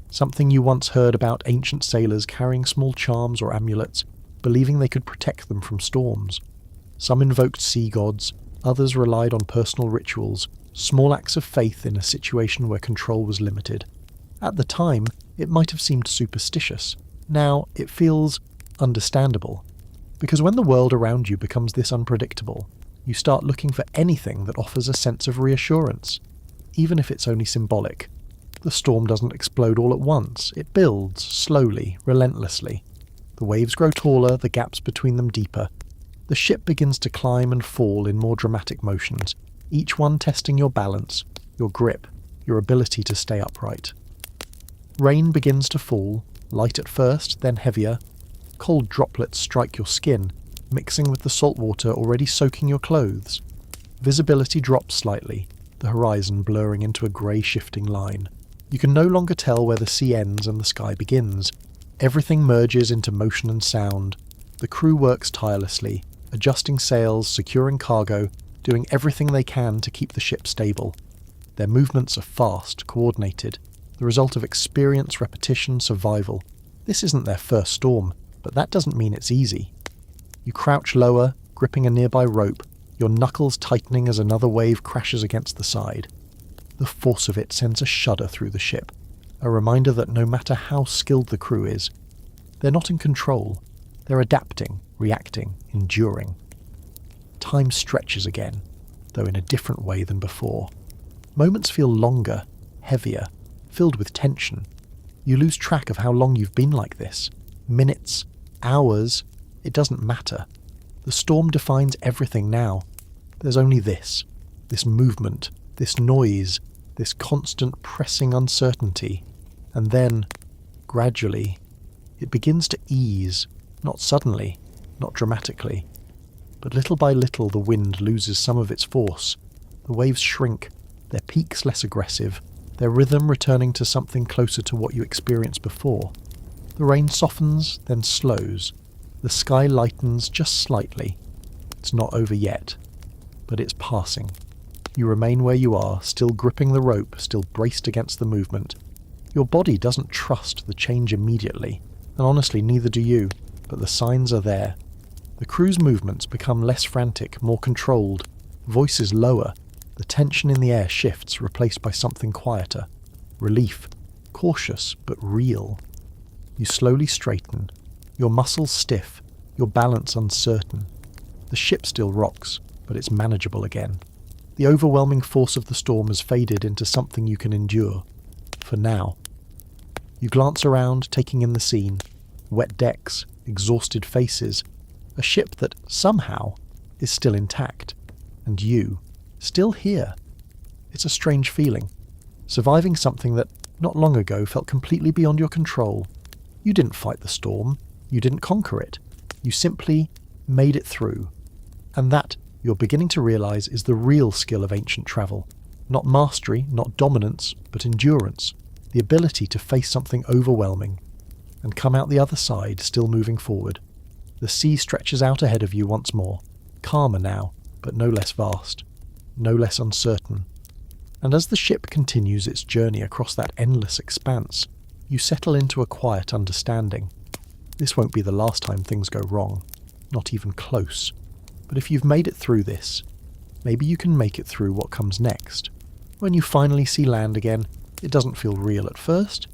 Something you once heard about ancient sailors carrying small charms or amulets, believing they could protect them from storms. Some invoked sea gods, others relied on personal rituals, small acts of faith in a situation where control was limited. At the time, it might have seemed superstitious. Now, it feels understandable. Because when the world around you becomes this unpredictable, you start looking for anything that offers a sense of reassurance, even if it's only symbolic. The storm doesn't explode all at once. It builds, slowly, relentlessly. The waves grow taller, the gaps between them deeper. The ship begins to climb and fall in more dramatic motions, each one testing your balance, your grip, your ability to stay upright. Rain begins to fall, light at first, then heavier. Cold droplets strike your skin, mixing with the salt water already soaking your clothes. Visibility drops slightly, the horizon blurring into a grey shifting line. You can no longer tell where the sea ends and the sky begins. Everything merges into motion and sound. The crew works tirelessly, adjusting sails, securing cargo, doing everything they can to keep the ship stable. Their movements are fast, coordinated, the result of experience, repetition, survival. This isn't their first storm, but that doesn't mean it's easy. You crouch lower, gripping a nearby rope, your knuckles tightening as another wave crashes against the side. The force of it sends a shudder through the ship, a reminder that no matter how skilled the crew is, they're not in control. They're adapting, reacting, enduring. Time stretches again, though in a different way than before. Moments feel longer, heavier, filled with tension. You lose track of how long you've been like this. Minutes, hours, it doesn't matter. The storm defines everything now. There's only this movement, this noise, this constant pressing uncertainty. And then, gradually, it begins to ease, not suddenly, not dramatically. But little by little the wind loses some of its force. The waves shrink, their peaks less aggressive, their rhythm returning to something closer to what you experienced before. The rain softens, then slows. The sky lightens just slightly. It's not over yet, but it's passing. You remain where you are, still gripping the rope, still braced against the movement. Your body doesn't trust the change immediately, and honestly neither do you, but the signs are there. The crew's movements become less frantic, more controlled, voices lower. The tension in the air shifts, replaced by something quieter. Relief, cautious but real. You slowly straighten, your muscles stiff, your balance uncertain. The ship still rocks, but it's manageable again. The overwhelming force of the storm has faded into something you can endure. For now. You glance around, taking in the scene. Wet decks, exhausted faces. A ship that, somehow, is still intact. And you, still here. It's a strange feeling. Surviving something that, not long ago, felt completely beyond your control. You didn't fight the storm. You didn't conquer it. You simply made it through. And that, you're beginning to realize, is the real skill of ancient travel. Not mastery, not dominance, but endurance. The ability to face something overwhelming and come out the other side, still moving forward. The sea stretches out ahead of you once more, calmer now, but no less vast, no less uncertain. And as the ship continues its journey across that endless expanse, you settle into a quiet understanding. This won't be the last time things go wrong, not even close. But if you've made it through this, maybe you can make it through what comes next. When you finally see land again, it doesn't feel real at first.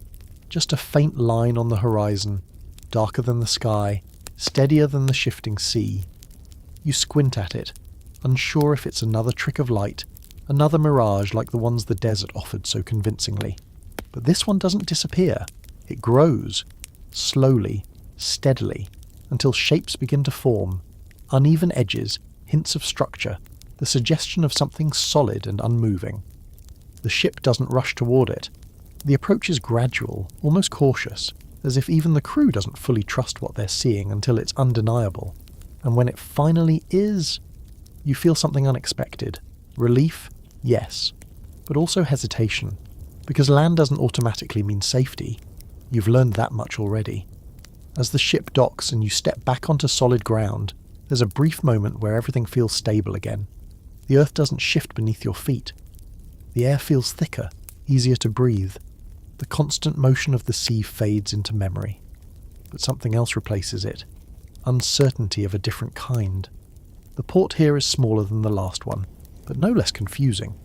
Just a faint line on the horizon, darker than the sky, steadier than the shifting sea. You squint at it, unsure if it's another trick of light, another mirage like the ones the desert offered so convincingly. But this one doesn't disappear. It grows, slowly, steadily, until shapes begin to form, uneven edges, hints of structure, the suggestion of something solid and unmoving. The ship doesn't rush toward it. The approach is gradual, almost cautious, as if even the crew doesn't fully trust what they're seeing until it's undeniable. And when it finally is, you feel something unexpected. Relief, yes, but also hesitation, because land doesn't automatically mean safety. You've learned that much already. As the ship docks and you step back onto solid ground, there's a brief moment where everything feels stable again. The earth doesn't shift beneath your feet. The air feels thicker, easier to breathe. The constant motion of the sea fades into memory. But something else replaces it. Uncertainty of a different kind. The port here is smaller than the last one, but no less confusing.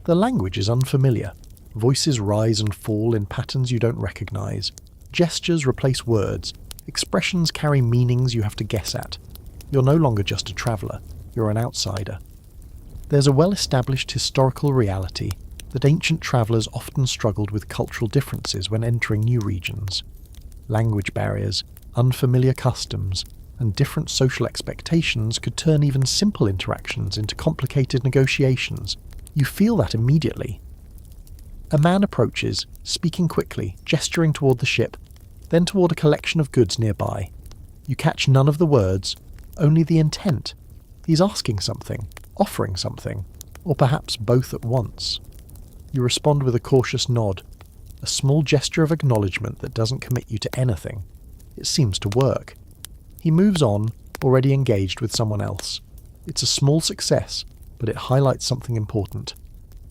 The language is unfamiliar. Voices rise and fall in patterns you don't recognize. Gestures replace words. Expressions carry meanings you have to guess at. You're no longer just a traveller. You're an outsider. There's a well-established historical reality that ancient travellers often struggled with cultural differences when entering new regions. Language barriers, unfamiliar customs, and different social expectations could turn even simple interactions into complicated negotiations. You feel that immediately. A man approaches, speaking quickly, gesturing toward the ship, then toward a collection of goods nearby. You catch none of the words, only the intent. He's asking something, offering something, or perhaps both at once. You respond with a cautious nod, a small gesture of acknowledgement that doesn't commit you to anything. It seems to work. He moves on, already engaged with someone else. It's a small success, but it highlights something important.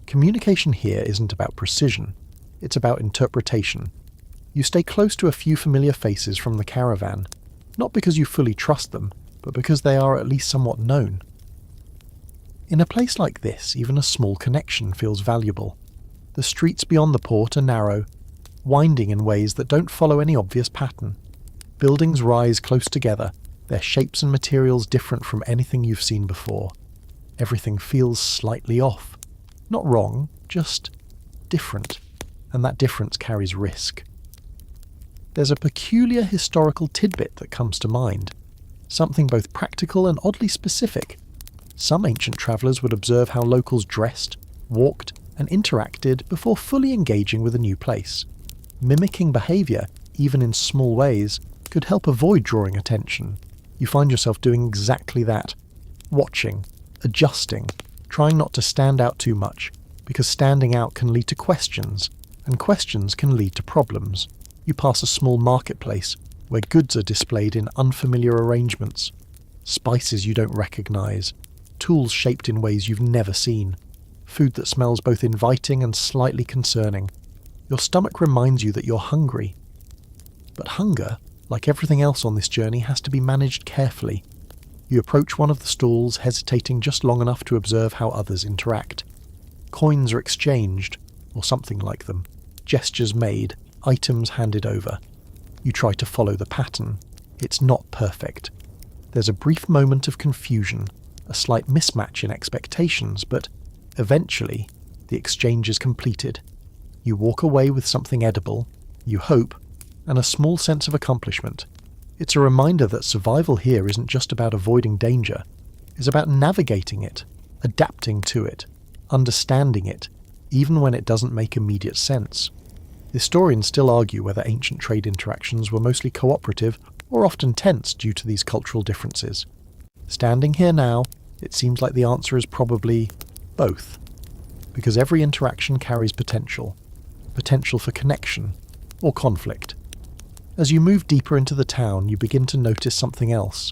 Communication here isn't about precision, it's about interpretation. You stay close to a few familiar faces from the caravan, not because you fully trust them, but because they are at least somewhat known. In a place like this, even a small connection feels valuable. The streets beyond the port are narrow, winding in ways that don't follow any obvious pattern. Buildings rise close together, their shapes and materials different from anything you've seen before. Everything feels slightly off. Not wrong, just different, and that difference carries risk. There's a peculiar historical tidbit that comes to mind, something both practical and oddly specific. Some ancient travellers would observe how locals dressed, walked, and interacted before fully engaging with a new place. Mimicking behaviour, even in small ways, could help avoid drawing attention. You find yourself doing exactly that. Watching, adjusting, trying not to stand out too much, because standing out can lead to questions, and questions can lead to problems. You pass a small marketplace, where goods are displayed in unfamiliar arrangements. Spices you don't recognise, tools shaped in ways you've never seen, food that smells both inviting and slightly concerning. Your stomach reminds you that you're hungry. But hunger, like everything else on this journey, has to be managed carefully. You approach one of the stalls, hesitating just long enough to observe how others interact. Coins are exchanged, or something like them. Gestures made, items handed over. You try to follow the pattern. It's not perfect. There's a brief moment of confusion, a slight mismatch in expectations, but eventually the exchange is completed. You walk away with something edible, you hope, and a small sense of accomplishment. It's a reminder that survival here isn't just about avoiding danger. It's about navigating it, adapting to it, understanding it, even when it doesn't make immediate sense. Historians still argue whether ancient trade interactions were mostly cooperative or often tense due to these cultural differences. Standing here now, it seems like the answer is probably both, because every interaction carries potential for connection or conflict. As you move deeper into the town, you begin to notice something else,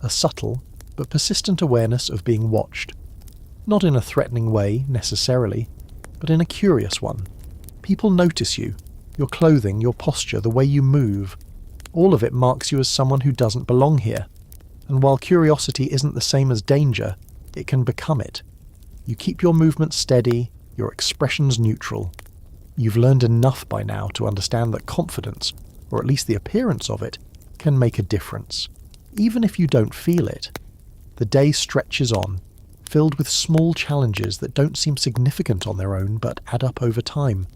a subtle but persistent awareness of being watched. Not in a threatening way, necessarily, but in a curious one. People notice you, your clothing, your posture, the way you move. All of it marks you as someone who doesn't belong here. And while curiosity isn't the same as danger, it can become it. You keep your movements steady, your expressions neutral. You've learned enough by now to understand that confidence, or at least the appearance of it, can make a difference, even if you don't feel it. The day stretches on, filled with small challenges that don't seem significant on their own but add up over time.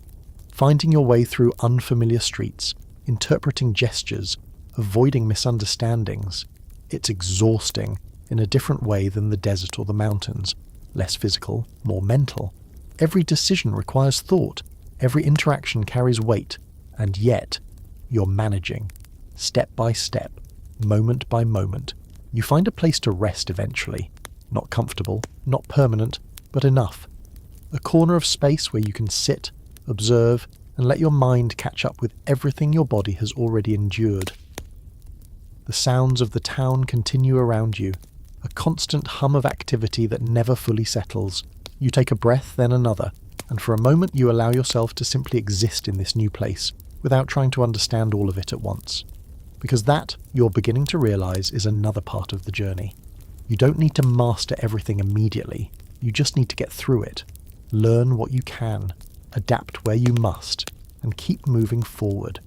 Finding your way through unfamiliar streets, interpreting gestures, avoiding misunderstandings. It's exhausting in a different way than the desert or the mountains. Less physical, more mental. Every decision requires thought. Every interaction carries weight. And yet, you're managing. Step by step, moment by moment. You find a place to rest eventually. Not comfortable, not permanent, but enough. A corner of space where you can sit, observe, and let your mind catch up with everything your body has already endured. The sounds of the town continue around you, a constant hum of activity that never fully settles. You take a breath, then another, and for a moment you allow yourself to simply exist in this new place, without trying to understand all of it at once. Because that, you're beginning to realize, is another part of the journey. You don't need to master everything immediately, you just need to get through it. Learn what you can, adapt where you must, and keep moving forward.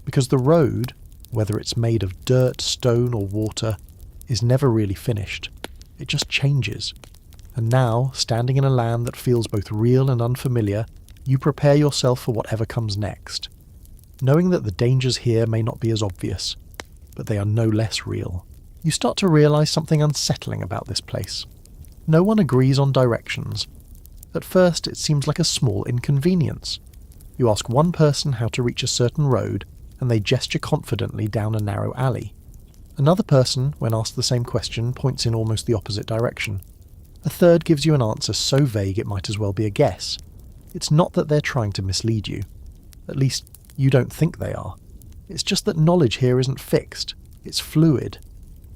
Because the road, whether it's made of dirt, stone, or water, is never really finished. It just changes. And now, standing in a land that feels both real and unfamiliar, you prepare yourself for whatever comes next. Knowing that the dangers here may not be as obvious, but they are no less real. You start to realize something unsettling about this place. No one agrees on directions. At first, it seems like a small inconvenience. You ask one person how to reach a certain road, and they gesture confidently down a narrow alley. Another person, when asked the same question, points in almost the opposite direction. A third gives you an answer so vague it might as well be a guess. It's not that they're trying to mislead you. At least, you don't think they are. It's just that knowledge here isn't fixed. It's fluid.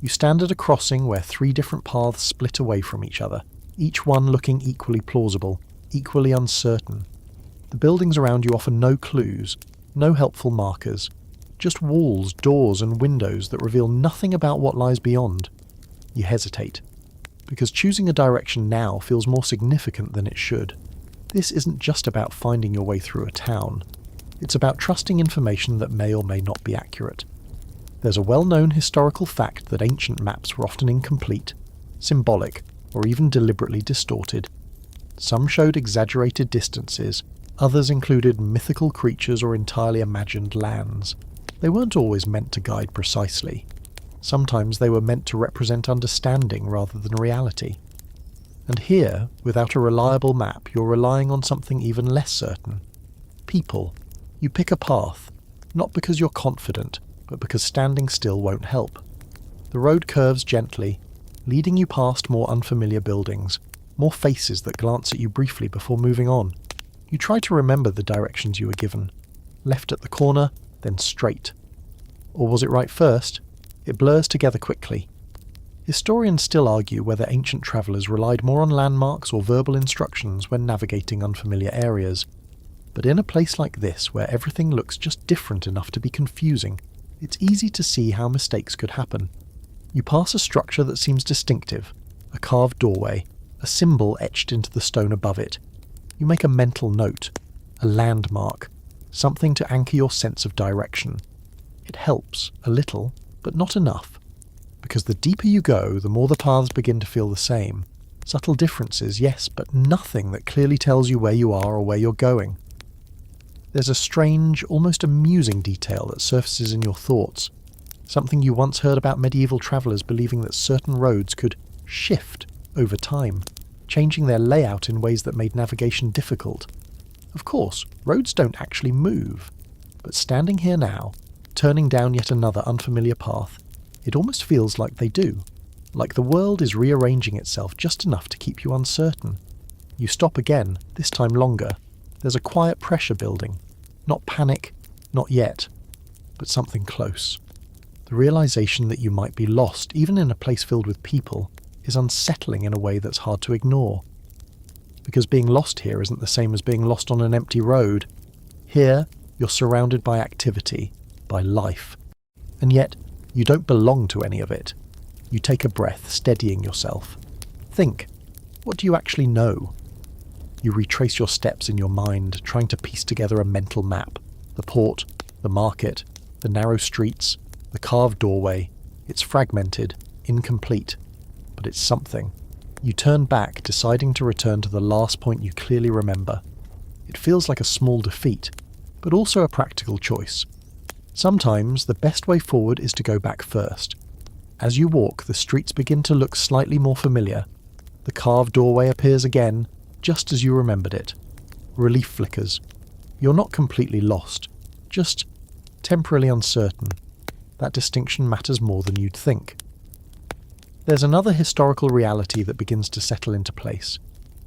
You stand at a crossing where 3 different paths split away from each other, each one looking equally plausible, equally uncertain. The buildings around you offer no clues, no helpful markers, just walls, doors, and windows that reveal nothing about what lies beyond. You hesitate, because choosing a direction now feels more significant than it should. This isn't just about finding your way through a town. It's about trusting information that may or may not be accurate. There's a well-known historical fact that ancient maps were often incomplete, symbolic, or even deliberately distorted. Some showed exaggerated distances, others included mythical creatures or entirely imagined lands. They weren't always meant to guide precisely. Sometimes they were meant to represent understanding rather than reality. And here, without a reliable map, you're relying on something even less certain. People. You pick a path, not because you're confident, but because standing still won't help. The road curves gently, leading you past more unfamiliar buildings, more faces that glance at you briefly before moving on. You try to remember the directions you were given. Left at the corner, then straight. Or was it right first? It blurs together quickly. Historians still argue whether ancient travellers relied more on landmarks or verbal instructions when navigating unfamiliar areas. But in a place like this, where everything looks just different enough to be confusing, it's easy to see how mistakes could happen. You pass a structure that seems distinctive, a carved doorway, a symbol etched into the stone above it. You make a mental note, a landmark, something to anchor your sense of direction. It helps, a little, but not enough. Because the deeper you go, the more the paths begin to feel the same. Subtle differences, yes, but nothing that clearly tells you where you are or where you're going. There's a strange, almost amusing detail that surfaces in your thoughts. Something you once heard about medieval travellers believing that certain roads could shift over time, changing their layout in ways that made navigation difficult. Of course, roads don't actually move. But standing here now, turning down yet another unfamiliar path, it almost feels like they do. Like the world is rearranging itself just enough to keep you uncertain. You stop again, this time longer. There's a quiet pressure building. Not panic, not yet, but something close. The The realization that you might be lost, even in a place filled with people, is unsettling in a way that's hard to ignore. Because being lost here isn't the same as being lost on an empty road. Here, you're surrounded by activity, by life. And yet, you don't belong to any of it. You take a breath, steadying yourself. Think, what do you actually know? You retrace your steps in your mind, trying to piece together a mental map. The port, the market, the narrow streets, the carved doorway. It's fragmented, incomplete, but it's something. You turn back, deciding to return to the last point you clearly remember. It feels like a small defeat, but also a practical choice. Sometimes the best way forward is to go back first. As you walk, the streets begin to look slightly more familiar. The carved doorway appears again, just as you remembered it. Relief flickers. You're not completely lost, just temporarily uncertain. That distinction matters more than you'd think. There's another historical reality that begins to settle into place.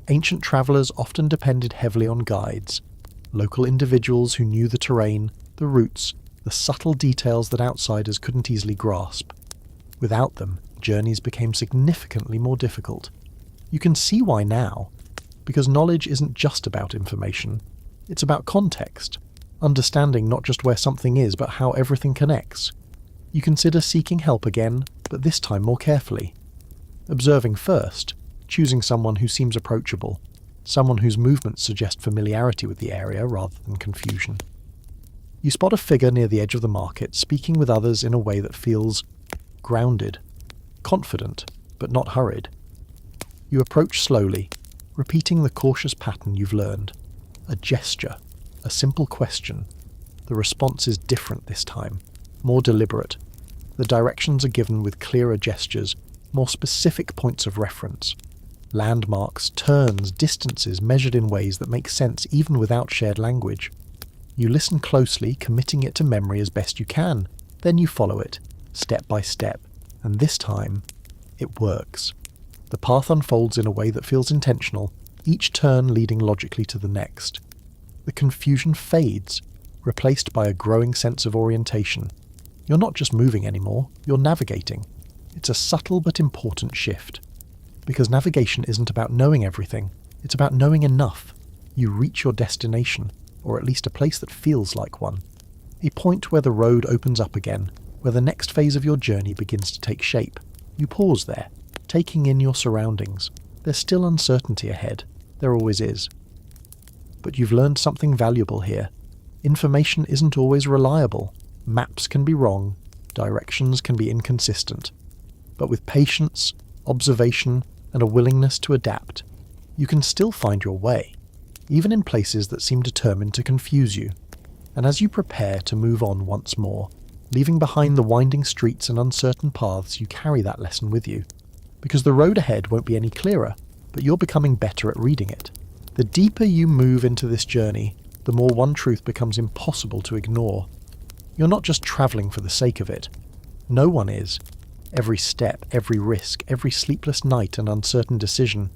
Ancient travellers often depended heavily on guides, local individuals who knew the terrain, the routes, the subtle details that outsiders couldn't easily grasp. Without them, journeys became significantly more difficult. You can see why now, because knowledge isn't just about information, it's about context, understanding not just where something is but how everything connects. You consider seeking help again, but this time more carefully. Observing first, choosing someone who seems approachable, someone whose movements suggest familiarity with the area rather than confusion. You spot a figure near the edge of the market, speaking with others in a way that feels grounded, confident, but not hurried. You approach slowly, repeating the cautious pattern you've learned. A gesture, a simple question. The response is different this time, more deliberate. The directions are given with clearer gestures, more specific points of reference. Landmarks, turns, distances measured in ways that make sense even without shared language. You listen closely, committing it to memory as best you can. Then you follow it, step by step, and this time, it works. The path unfolds in a way that feels intentional, each turn leading logically to the next. The confusion fades, replaced by a growing sense of orientation. You're not just moving anymore, you're navigating. It's a subtle but important shift. Because navigation isn't about knowing everything, it's about knowing enough. You reach your destination, or at least a place that feels like one. A point where the road opens up again, where the next phase of your journey begins to take shape. You pause there, taking in your surroundings. There's still uncertainty ahead. There always is. But you've learned something valuable here. Information isn't always reliable. Maps can be wrong. Directions can be inconsistent. But with patience, observation, and a willingness to adapt, you can still find your way, even in places that seem determined to confuse you. And as you prepare to move on once more, leaving behind the winding streets and uncertain paths, you carry that lesson with you. Because the road ahead won't be any clearer, but you're becoming better at reading it. The deeper you move into this journey, the more one truth becomes impossible to ignore. You're not just travelling for the sake of it. No one is. Every step, every risk, every sleepless night and uncertain decision,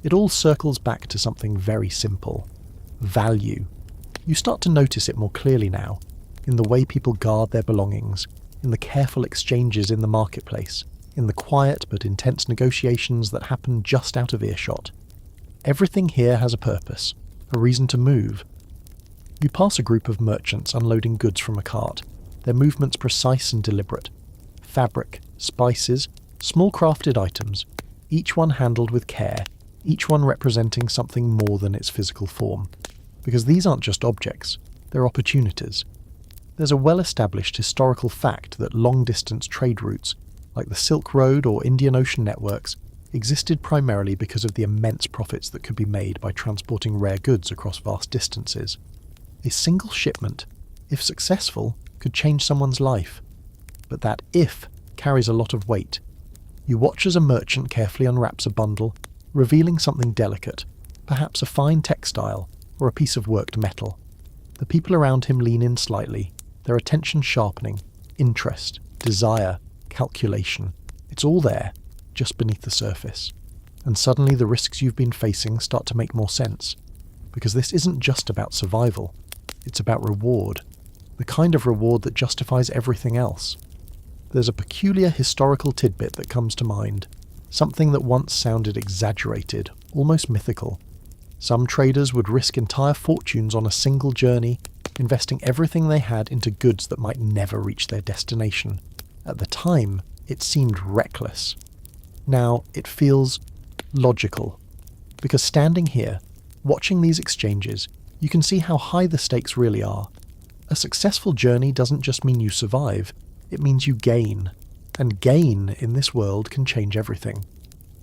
it all circles back to something very simple. Value. You start to notice it more clearly now, in the way people guard their belongings, in the careful exchanges in the marketplace, in the quiet but intense negotiations that happen just out of earshot. Everything here has a purpose, a reason to move. You pass a group of merchants unloading goods from a cart, their movements precise and deliberate. Fabric, spices, small crafted items, each one handled with care, each one representing something more than its physical form. Because these aren't just objects, they're opportunities. There's a well-established historical fact that long-distance trade routes, like the Silk Road or Indian Ocean networks, existed primarily because of the immense profits that could be made by transporting rare goods across vast distances. A single shipment, if successful, could change someone's life. But that "if" carries a lot of weight. You watch as a merchant carefully unwraps a bundle, revealing something delicate, perhaps a fine textile or a piece of worked metal. The people around him lean in slightly, their attention sharpening, interest, desire, calculation. It's all there, just beneath the surface. And suddenly the risks you've been facing start to make more sense. Because this isn't just about survival, it's about reward. The kind of reward that justifies everything else. there's a peculiar historical tidbit that comes to mind, something that once sounded exaggerated, almost mythical. Some traders would risk entire fortunes on a single journey, investing everything they had into goods that might never reach their destination. At the time, it seemed reckless. Now, it feels logical. Because standing here, watching these exchanges, you can see how high the stakes really are. A successful journey doesn't just mean you survive, it means you gain. And gain in this world can change everything.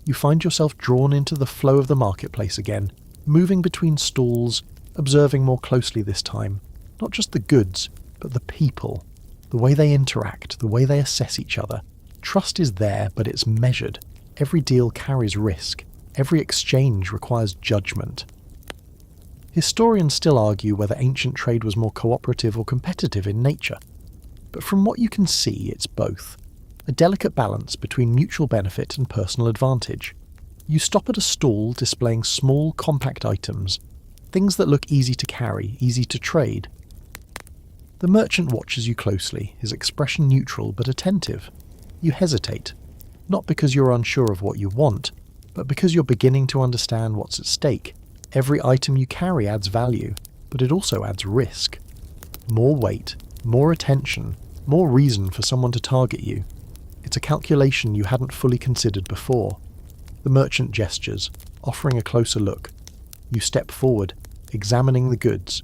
You find yourself drawn into the flow of the marketplace again, moving between stalls, observing more closely this time. Not just the goods, but the people. The way they interact, the way they assess each other. Trust is there, but it's measured. Every deal carries risk. Every exchange requires judgment. Historians still argue whether ancient trade was more cooperative or competitive in nature. But from what you can see, it's both. A delicate balance between mutual benefit and personal advantage. You stop at a stall displaying small, compact items, things that look easy to carry, easy to trade. The merchant watches you closely, his expression neutral but attentive. You hesitate, not because you're unsure of what you want, but because you're beginning to understand what's at stake. Every item you carry adds value, but it also adds risk. More weight, more attention, more reason for someone to target you. It's a calculation you hadn't fully considered before. The merchant gestures, offering a closer look. You step forward, examining the goods.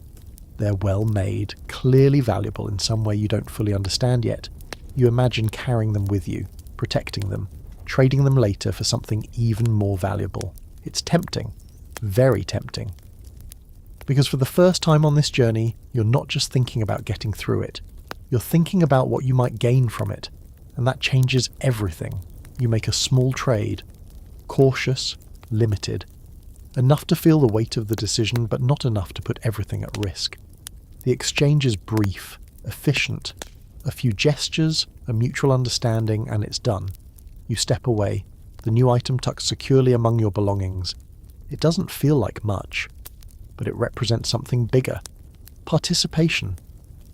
They're well made, clearly valuable in some way you don't fully understand yet. You imagine carrying them with you, protecting them, trading them later for something even more valuable. It's tempting, very tempting. Because for the first time on this journey, you're not just thinking about getting through it. You're thinking about what you might gain from it. And that changes everything. You make a small trade, cautious, limited, enough to feel the weight of the decision, but not enough to put everything at risk. The exchange is brief, efficient, a few gestures, a mutual understanding, and it's done. You step away, the new item tucked securely among your belongings. It doesn't feel like much, but it represents something bigger. Participation.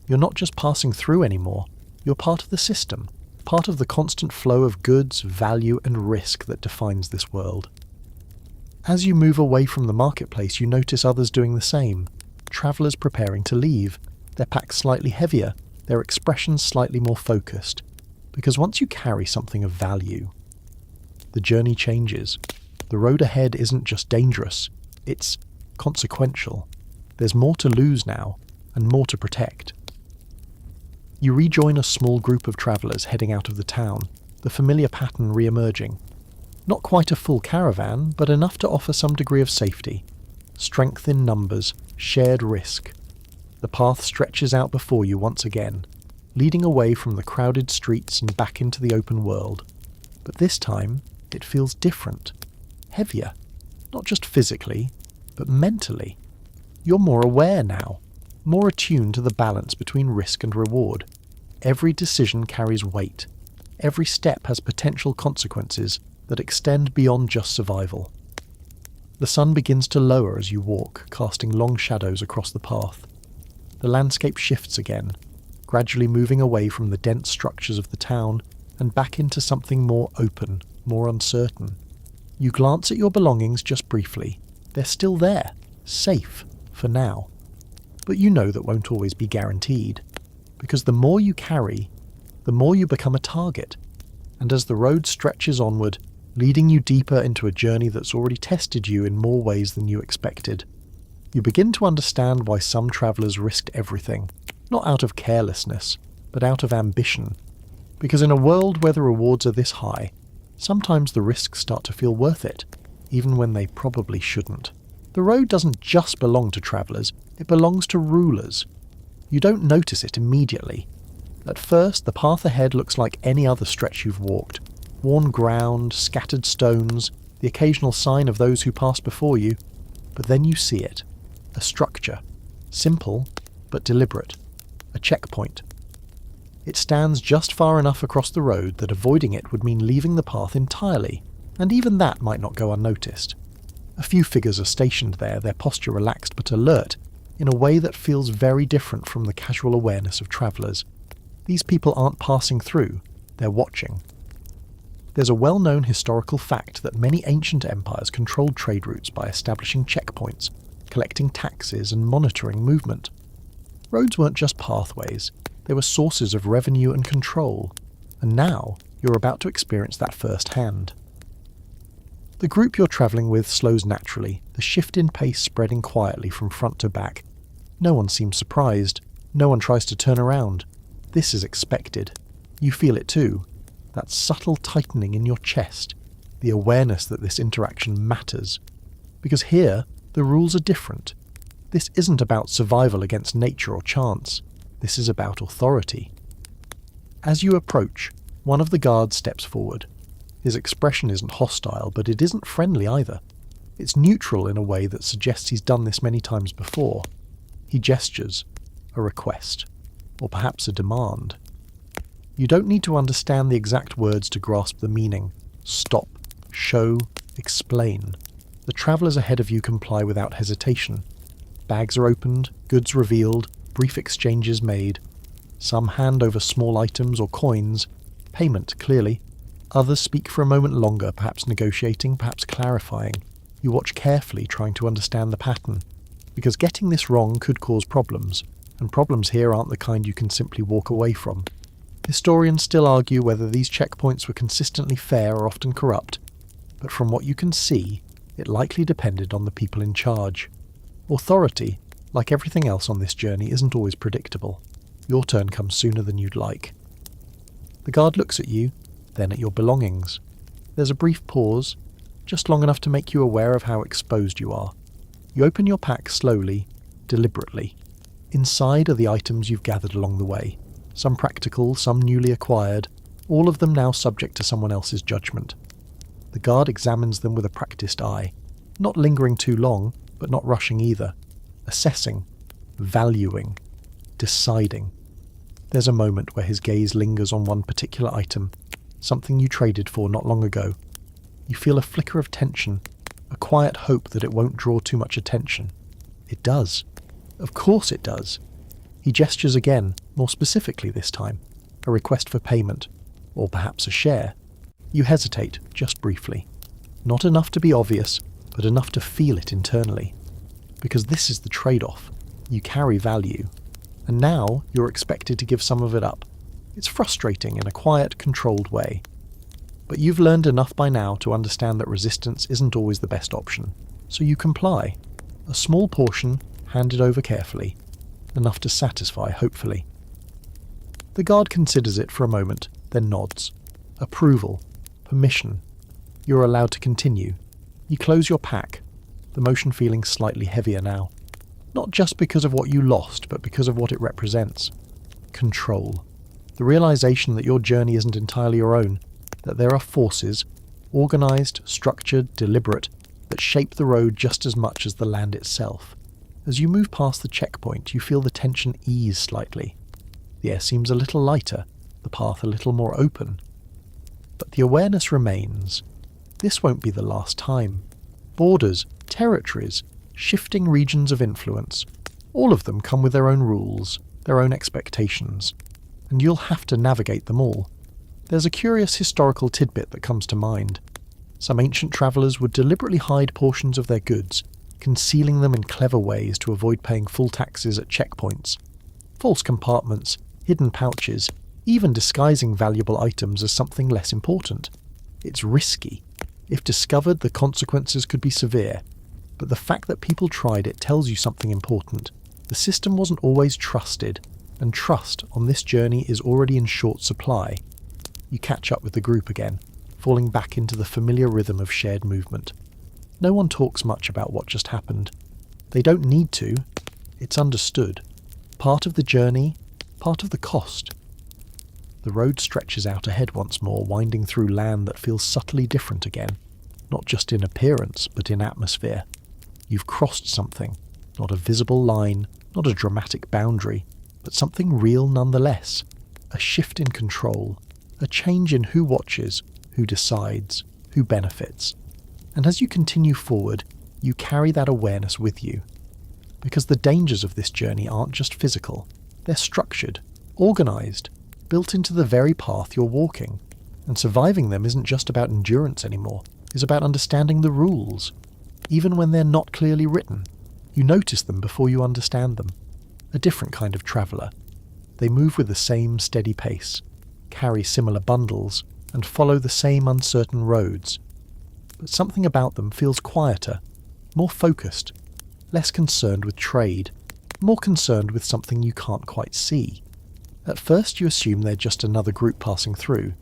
You're not just passing through anymore, you're part of the system. Part of the constant flow of goods, value, and risk that defines this world. As you move away from the marketplace, you notice others doing the same. Travellers preparing to leave, their packs slightly heavier, their expressions slightly more focused. Because once you carry something of value, the journey changes. The road ahead isn't just dangerous, it's consequential. There's more to lose now, and more to protect. You rejoin a small group of travellers heading out of the town, the familiar pattern re-emerging. Not quite a full caravan, but enough to offer some degree of safety. Strength in numbers, shared risk. The path stretches out before you once again, leading away from the crowded streets and back into the open world. But this time, it feels different. Heavier. Not just physically, but mentally. You're more aware now. More attuned to the balance between risk and reward. Every decision carries weight. Every step has potential consequences that extend beyond just survival. The sun begins to lower as you walk, casting long shadows across the path. The landscape shifts again, gradually moving away from the dense structures of the town and back into something more open, more uncertain. You glance at your belongings just briefly. They're still there, safe, for now. But you know that won't always be guaranteed, because the more you carry, the more you become a target, and as the road stretches onward, leading you deeper into a journey that's already tested you in more ways than you expected, you begin to understand why some travellers risked everything, not out of carelessness, but out of ambition. Because in a world where the rewards are this high, sometimes the risks start to feel worth it, even when they probably shouldn't. The road doesn't just belong to travellers, it belongs to rulers. You don't notice it immediately. At first, the path ahead looks like any other stretch you've walked. Worn ground, scattered stones, the occasional sign of those who passed before you. But then you see it. A structure. Simple, but deliberate. A checkpoint. It stands just far enough across the road that avoiding it would mean leaving the path entirely, and even that might not go unnoticed. A few figures are stationed there, their posture relaxed but alert, in a way that feels very different from the casual awareness of travellers. These people aren't passing through, They're watching. There's a well-known historical fact that many ancient empires controlled trade routes by establishing checkpoints, collecting taxes and monitoring movement. Roads weren't just pathways, they were sources of revenue and control, and now you're about to experience that firsthand. The group you're travelling with slows naturally, the shift in pace spreading quietly from front to back. No one seems surprised, no one tries to turn around. This is expected. You feel it too. That subtle tightening in your chest, the awareness that this interaction matters. Because here, the rules are different. This isn't about survival against nature or chance. This is about authority. As you approach, one of the guards steps forward. His expression isn't hostile, but it isn't friendly either. It's neutral in a way that suggests he's done this many times before. He gestures, a request, or perhaps a demand. You don't need to understand the exact words to grasp the meaning. Stop, show, explain. The travellers ahead of you comply without hesitation. Bags are opened, goods revealed, brief exchanges made. Some hand over small items or coins, payment clearly. Others speak for a moment longer, perhaps negotiating, perhaps clarifying. You watch carefully, trying to understand the pattern, because getting this wrong could cause problems, and problems here aren't the kind you can simply walk away from. Historians still argue whether these checkpoints were consistently fair or often corrupt, but from what you can see, it likely depended on the people in charge. Authority, like everything else on this journey, isn't always predictable. Your turn comes sooner than you'd like. The guard looks at you, then at your belongings. There's a brief pause, just long enough to make you aware of how exposed you are. You open your pack slowly, deliberately. Inside are the items you've gathered along the way. Some practical, some newly acquired, all of them now subject to someone else's judgment. The guard examines them with a practiced eye, not lingering too long, but not rushing either. Assessing, valuing, deciding. There's a moment where his gaze lingers on one particular item, something you traded for not long ago. You feel a flicker of tension, a quiet hope that it won't draw too much attention. It does. Of course it does. He gestures again, more specifically this time, a request for payment, or perhaps a share. You hesitate, just briefly. Not enough to be obvious, but enough to feel it internally. Because this is the trade-off. You carry value. And now you're expected to give some of it up. It's frustrating in a quiet, controlled way. But you've learned enough by now to understand that resistance isn't always the best option. So you comply. A small portion, handed over carefully. Enough to satisfy, hopefully. The guard considers it for a moment, then nods. Approval. Permission. You're allowed to continue. You close your pack, the motion feeling slightly heavier now. Not just because of what you lost, but because of what it represents. Control. The realization that your journey isn't entirely your own, that there are forces, organized, structured, deliberate, that shape the road just as much as the land itself. As you move past the checkpoint, you feel the tension ease slightly. The air seems a little lighter, the path a little more open. But the awareness remains. This won't be the last time. Borders, territories, shifting regions of influence, all of them come with their own rules, their own expectations, and you'll have to navigate them all. There's a curious historical tidbit that comes to mind. Some ancient travellers would deliberately hide portions of their goods, concealing them in clever ways to avoid paying full taxes at checkpoints. False compartments, hidden pouches, even disguising valuable items as something less important. It's risky. If discovered, the consequences could be severe. But the fact that people tried it tells you something important. The system wasn't always trusted, and trust on this journey is already in short supply. You catch up with the group again, falling back into the familiar rhythm of shared movement. No one talks much about what just happened. They don't need to. It's understood. Part of the journey, part of the cost. The road stretches out ahead once more, winding through land that feels subtly different again. Not just in appearance, but in atmosphere. You've crossed something. Not a visible line, not a dramatic boundary, but something real nonetheless. A shift in control. A change in who watches, who decides, who benefits. And as you continue forward, you carry that awareness with you. Because the dangers of this journey aren't just physical. They're structured, organised. built into the very path you're walking. And surviving them isn't just about endurance anymore, it's about understanding the rules. Even when they're not clearly written, you notice them before you understand them. A different kind of traveller. They move with the same steady pace, carry similar bundles, and follow the same uncertain roads. But something about them feels quieter, more focused, less concerned with trade, more concerned with something you can't quite see. At first you assume they're just another group passing through,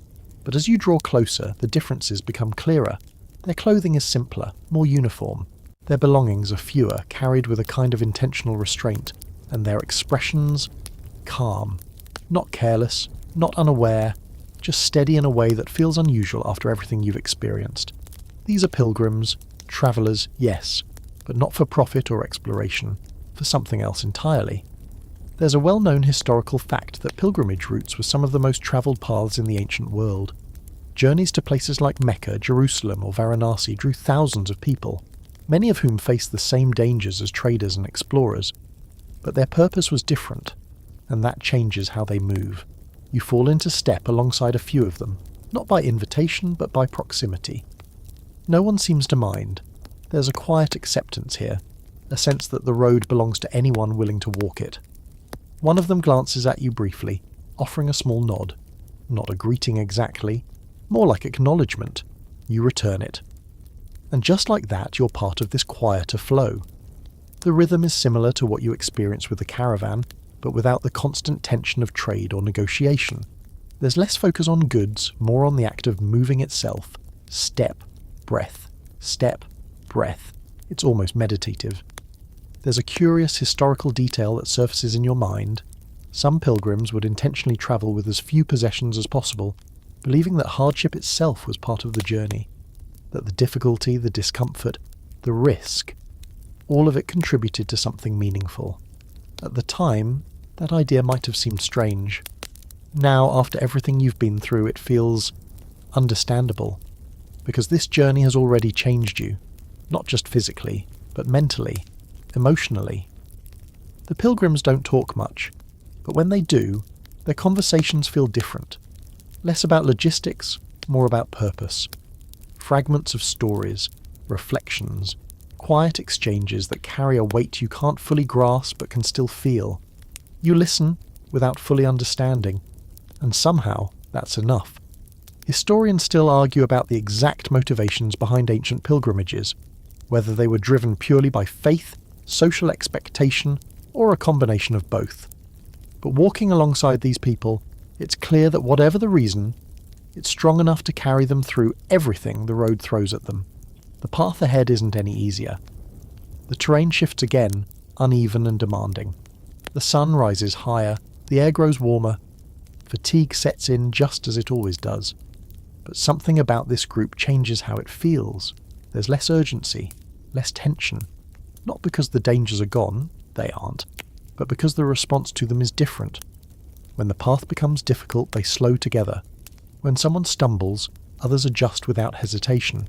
but as you draw closer, the differences become clearer. Their clothing is simpler, more uniform. Their belongings are fewer, carried with a kind of intentional restraint, and their expressions calm. Not careless, not unaware, just steady in a way that feels unusual after everything you've experienced. These are pilgrims, travellers, yes, but not for profit or exploration, for something else entirely. There's a well-known historical fact that pilgrimage routes were some of the most travelled paths in the ancient world. Journeys to places like Mecca, Jerusalem or Varanasi drew thousands of people, many of whom faced the same dangers as traders and explorers. But their purpose was different, and that changes how they move. You fall into step alongside a few of them, not by invitation but by proximity. No one seems to mind. There's a quiet acceptance here, a sense that the road belongs to anyone willing to walk it. One of them glances at you briefly, offering a small nod. Not a greeting exactly, more like acknowledgement. You return it. And just like that, you're part of this quieter flow. The rhythm is similar to what you experience with the caravan, but without the constant tension of trade or negotiation. There's less focus on goods, more on the act of moving itself. Step, breath, step, breath. It's almost meditative. There's a curious historical detail that surfaces in your mind. Some pilgrims would intentionally travel with as few possessions as possible, believing that hardship itself was part of the journey, that the difficulty, the discomfort, the risk, all of it contributed to something meaningful. At the time, that idea might have seemed strange. Now, after everything you've been through, it feels understandable, because this journey has already changed you, not just physically, but mentally, emotionally. The pilgrims don't talk much, but when they do, their conversations feel different. Less about logistics, more about purpose. Fragments of stories, reflections, quiet exchanges that carry a weight you can't fully grasp but can still feel. You listen without fully understanding, and somehow that's enough. Historians still argue about the exact motivations behind ancient pilgrimages, whether they were driven purely by faith, social expectation, or a combination of both. But walking alongside these people, it's clear that whatever the reason, it's strong enough to carry them through everything the road throws at them. The path ahead isn't any easier. The terrain shifts again, uneven and demanding. The sun rises higher, the air grows warmer. Fatigue sets in just as it always does. But something about this group changes how it feels. There's less urgency, less tension. Not because the dangers are gone, they aren't, but because the response to them is different. When the path becomes difficult, they slow together. When someone stumbles, others adjust without hesitation.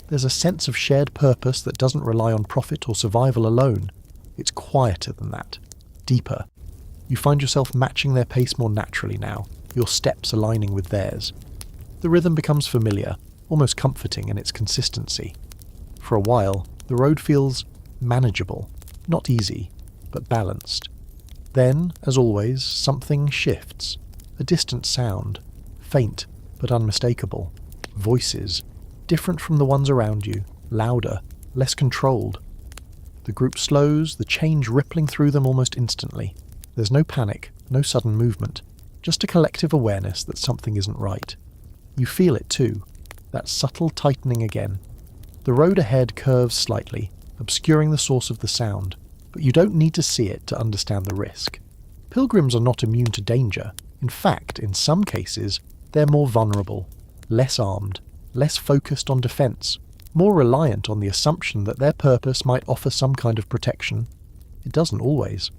There's a sense of shared purpose that doesn't rely on profit or survival alone. It's quieter than that, deeper. You find yourself matching their pace more naturally now, your steps aligning with theirs. The rhythm becomes familiar, almost comforting in its consistency. For a while, the road feels manageable, not easy, but balanced. Then, as always, something shifts. A distant sound, faint but unmistakable. Voices, different from the ones around you, louder, less controlled. The group slows, the change rippling through them almost instantly. There's no panic, no sudden movement, just a collective awareness that something isn't right. You feel it too, that subtle tightening again. The road ahead curves slightly, obscuring the source of the sound, but you don't need to see it to understand the risk. Pilgrims are not immune to danger. In fact, in some cases, they're more vulnerable, less armed, less focused on defense, more reliant on the assumption that their purpose might offer some kind of protection. It doesn't always.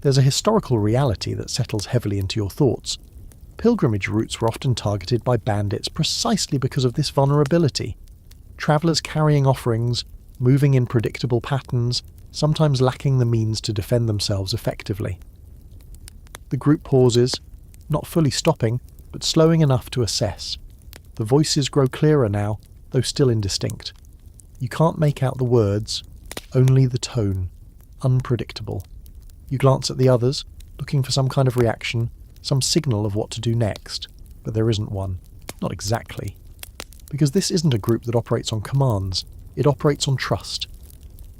There's a historical reality that settles heavily into your thoughts. Pilgrimage routes were often targeted by bandits precisely because of this vulnerability. Travellers carrying offerings, moving in predictable patterns, sometimes lacking the means to defend themselves effectively. The group pauses, not fully stopping, but slowing enough to assess. The voices grow clearer now, though still indistinct. You can't make out the words, only the tone, unpredictable. You glance at the others, looking for some kind of reaction, some signal of what to do next, but there isn't one. Not exactly. Because this isn't a group that operates on commands, it operates on trust.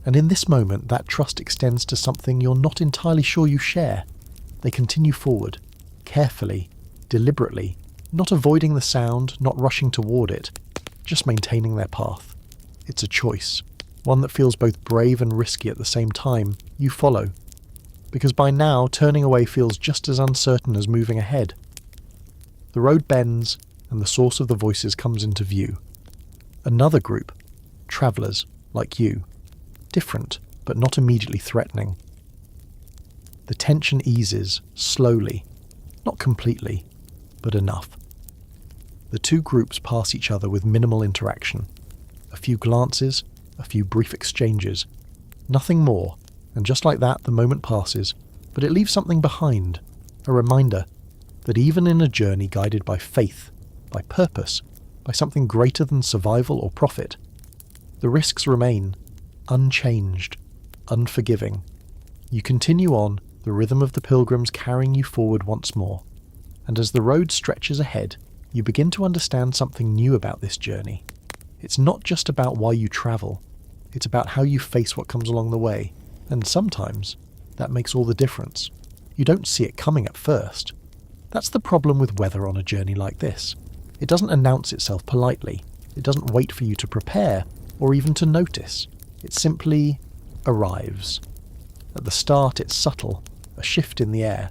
And in this moment, that trust extends to something you're not entirely sure you share. They continue forward, carefully, deliberately, not avoiding the sound, not rushing toward it, just maintaining their path. It's a choice, one that feels both brave and risky at the same time. You follow. Because by now, turning away feels just as uncertain as moving ahead. The road bends, and the source of the voices comes into view. Another group, travellers, like you. Different, but not immediately threatening. The tension eases, slowly. Not completely, but enough. The two groups pass each other with minimal interaction. A few glances, a few brief exchanges. Nothing more, and just like that the moment passes, but it leaves something behind. A reminder that even in a journey guided by faith, by purpose, by something greater than survival or profit, the risks remain, unchanged, unforgiving. You continue on, the rhythm of the pilgrims carrying you forward once more. And as the road stretches ahead, you begin to understand something new about this journey. It's not just about why you travel, it's about how you face what comes along the way, and sometimes that makes all the difference. You don't see it coming at first. That's the problem with weather on a journey like this. It doesn't announce itself politely, it doesn't wait for you to prepare, or even to notice. It simply arrives. At the start it's subtle, a shift in the air.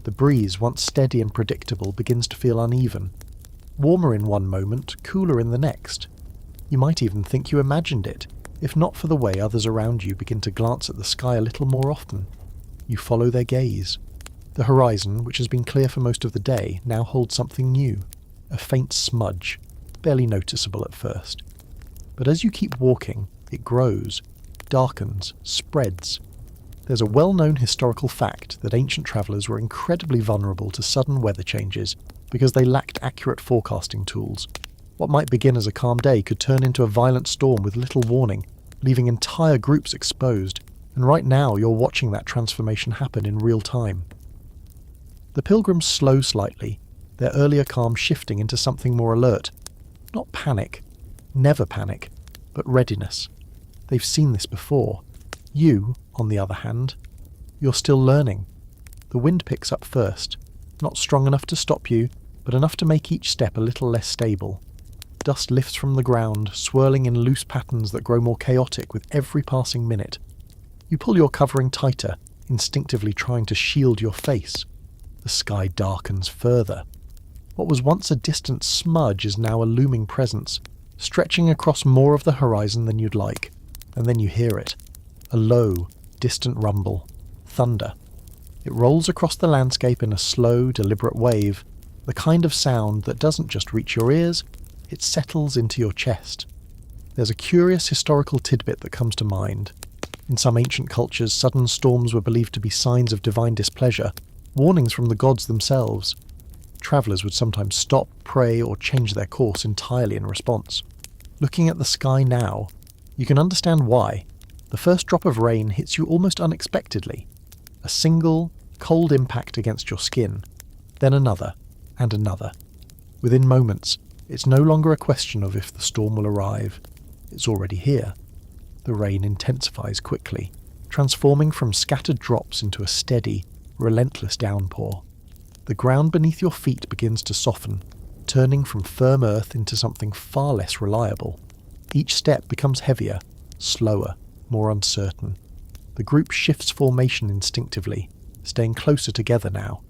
The breeze, once steady and predictable, begins to feel uneven. Warmer in one moment, cooler in the next. You might even think you imagined it, if not for the way others around you begin to glance at the sky a little more often. You follow their gaze. The horizon, which has been clear for most of the day, now holds something new. A faint smudge, barely noticeable at first. But as you keep walking, it grows, darkens, spreads. There's a well-known historical fact that ancient travellers were incredibly vulnerable to sudden weather changes because they lacked accurate forecasting tools. What might begin as a calm day could turn into a violent storm with little warning, leaving entire groups exposed, and right now you're watching that transformation happen in real time. The pilgrims slow slightly, their earlier calm shifting into something more alert. Not panic, never panic, but readiness. They've seen this before. You, on the other hand, you're still learning. The wind picks up first, not strong enough to stop you, but enough to make each step a little less stable. Dust lifts from the ground, swirling in loose patterns that grow more chaotic with every passing minute. You pull your covering tighter, instinctively trying to shield your face. The sky darkens further. What was once a distant smudge is now a looming presence, stretching across more of the horizon than you'd like. And then you hear it. A low, distant rumble. Thunder. It rolls across the landscape in a slow, deliberate wave, the kind of sound that doesn't just reach your ears, it settles into your chest. There's a curious historical tidbit that comes to mind. In some ancient cultures, sudden storms were believed to be signs of divine displeasure, warnings from the gods themselves. Travellers would sometimes stop, pray, or change their course entirely in response. Looking at the sky now, you can understand why. The first drop of rain hits you almost unexpectedly. A single, cold impact against your skin, then another, and another. Within moments, it's no longer a question of if the storm will arrive. It's already here. The rain intensifies quickly, transforming from scattered drops into a steady, relentless downpour. The ground beneath your feet begins to soften, turning from firm earth into something far less reliable. Each step becomes heavier, slower, more uncertain. The group shifts formation instinctively, staying closer together now.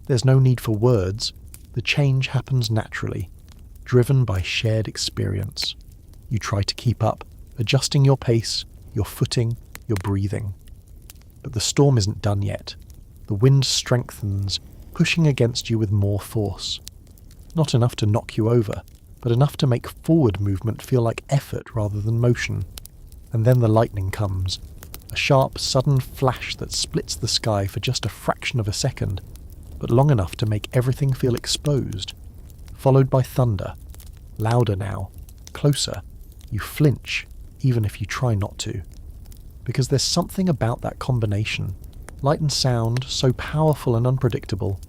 There's no need for words. The change happens naturally, driven by shared experience. You try to keep up, adjusting your pace, your footing, your breathing. But the storm isn't done yet. The wind strengthens, pushing against you with more force. Not enough to knock you over, but enough to make forward movement feel like effort rather than motion. And then the lightning comes, a sharp, sudden flash that splits the sky for just a fraction of a second. but long enough to make everything feel exposed. Followed by thunder. Louder now. Closer. You flinch, even if you try not to. Because there's something about that combination, light and sound, so powerful and unpredictable,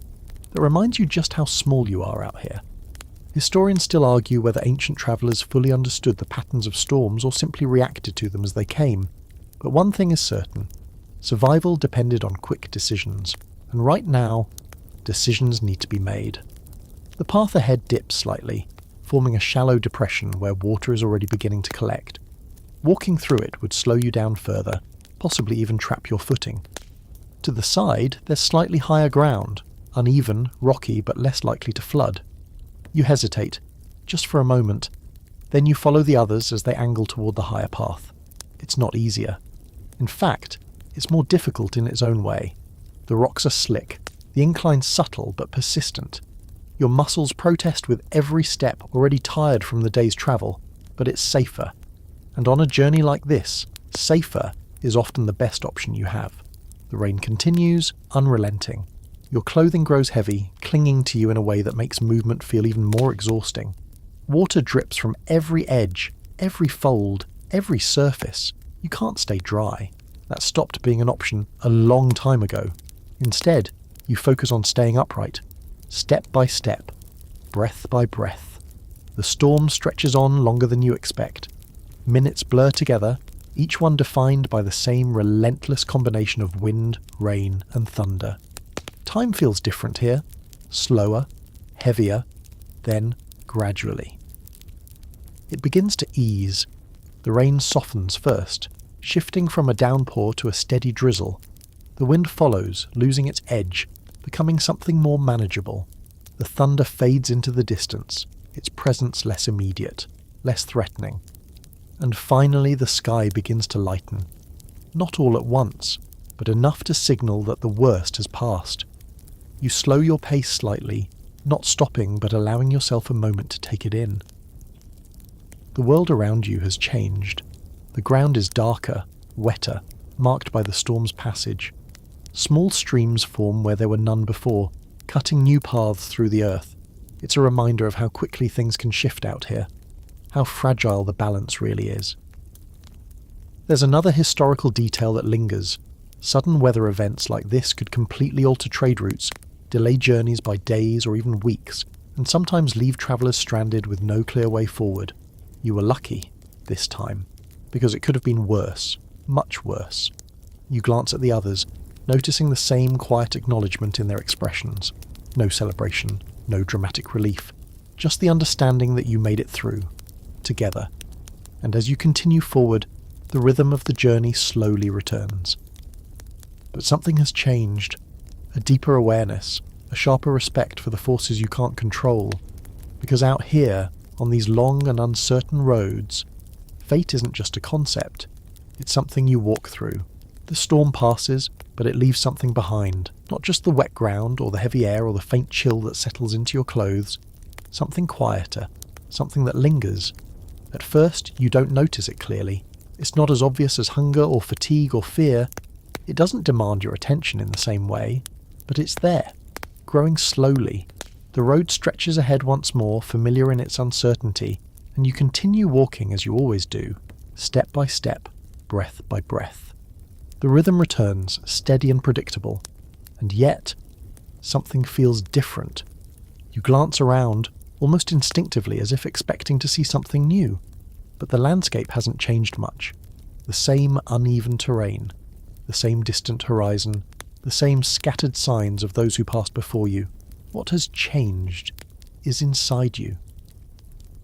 that reminds you just how small you are out here. Historians still argue whether ancient travellers fully understood the patterns of storms or simply reacted to them as they came. But one thing is certain. Survival depended on quick decisions. And right now, decisions need to be made. The path ahead dips slightly, forming a shallow depression where water is already beginning to collect. Walking through it would slow you down further, possibly even trap your footing. To the side, there's slightly higher ground, uneven, rocky, but less likely to flood. You hesitate, just for a moment. Then you follow the others as they angle toward the higher path. It's not easier. In fact, it's more difficult in its own way. The rocks are slick, the incline subtle but persistent. Your muscles protest with every step, already tired from the day's travel, but it's safer. And on a journey like this, safer is often the best option you have. The rain continues, unrelenting. Your clothing grows heavy, clinging to you in a way that makes movement feel even more exhausting. Water drips from every edge, every fold, every surface. You can't stay dry. That stopped being an option a long time ago. Instead, you focus on staying upright, step by step, breath by breath. The storm stretches on longer than you expect. Minutes blur together, each one defined by the same relentless combination of wind, rain, and thunder. Time feels different here, slower, heavier, then gradually. It begins to ease. The rain softens first, shifting from a downpour to a steady drizzle. The wind follows, losing its edge, becoming something more manageable. The thunder fades into the distance, its presence less immediate, less threatening. And finally the sky begins to lighten. Not all at once, but enough to signal that the worst has passed. You slow your pace slightly, not stopping but allowing yourself a moment to take it in. The world around you has changed. The ground is darker, wetter, marked by the storm's passage. Small streams form where there were none before, cutting new paths through the earth. It's a reminder of how quickly things can shift out here, how fragile the balance really is. There's another historical detail that lingers. Sudden weather events like this could completely alter trade routes, delay journeys by days or even weeks, and sometimes leave travellers stranded with no clear way forward. You were lucky, this time, because it could have been worse, much worse. You glance at the others, noticing the same quiet acknowledgement in their expressions. No celebration, no dramatic relief, just the understanding that you made it through, together. And as you continue forward, the rhythm of the journey slowly returns. But something has changed. A deeper awareness, a sharper respect for the forces you can't control. Because out here, on these long and uncertain roads, fate isn't just a concept. It's something you walk through. The storm passes, but it leaves something behind. Not just the wet ground, or the heavy air, or the faint chill that settles into your clothes. Something quieter. Something that lingers. At first, you don't notice it clearly. It's not as obvious as hunger or fatigue or fear. It doesn't demand your attention in the same way. But it's there, growing slowly. The road stretches ahead once more, familiar in its uncertainty, and you continue walking as you always do, step by step, breath by breath. The rhythm returns, steady and predictable, and yet, something feels different. You glance around, almost instinctively as if expecting to see something new, but the landscape hasn't changed much. The same uneven terrain, the same distant horizon, the same scattered signs of those who passed before you. What has changed is inside you.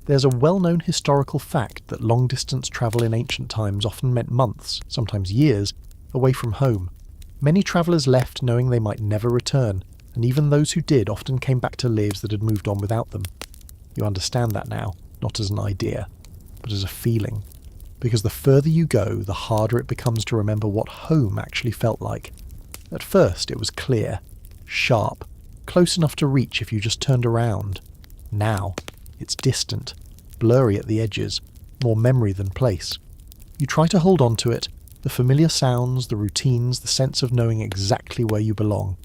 There's a well-known historical fact that long-distance travel in ancient times often meant months, sometimes years, away from home. Many travellers left knowing they might never return, and even those who did often came back to lives that had moved on without them. You understand that now, not as an idea, but as a feeling. Because the further you go, the harder it becomes to remember what home actually felt like. At first it was clear, sharp, close enough to reach if you just turned around. Now, it's distant, blurry at the edges, more memory than place. You try to hold on to it, the familiar sounds, the routines, the sense of knowing exactly where you belong.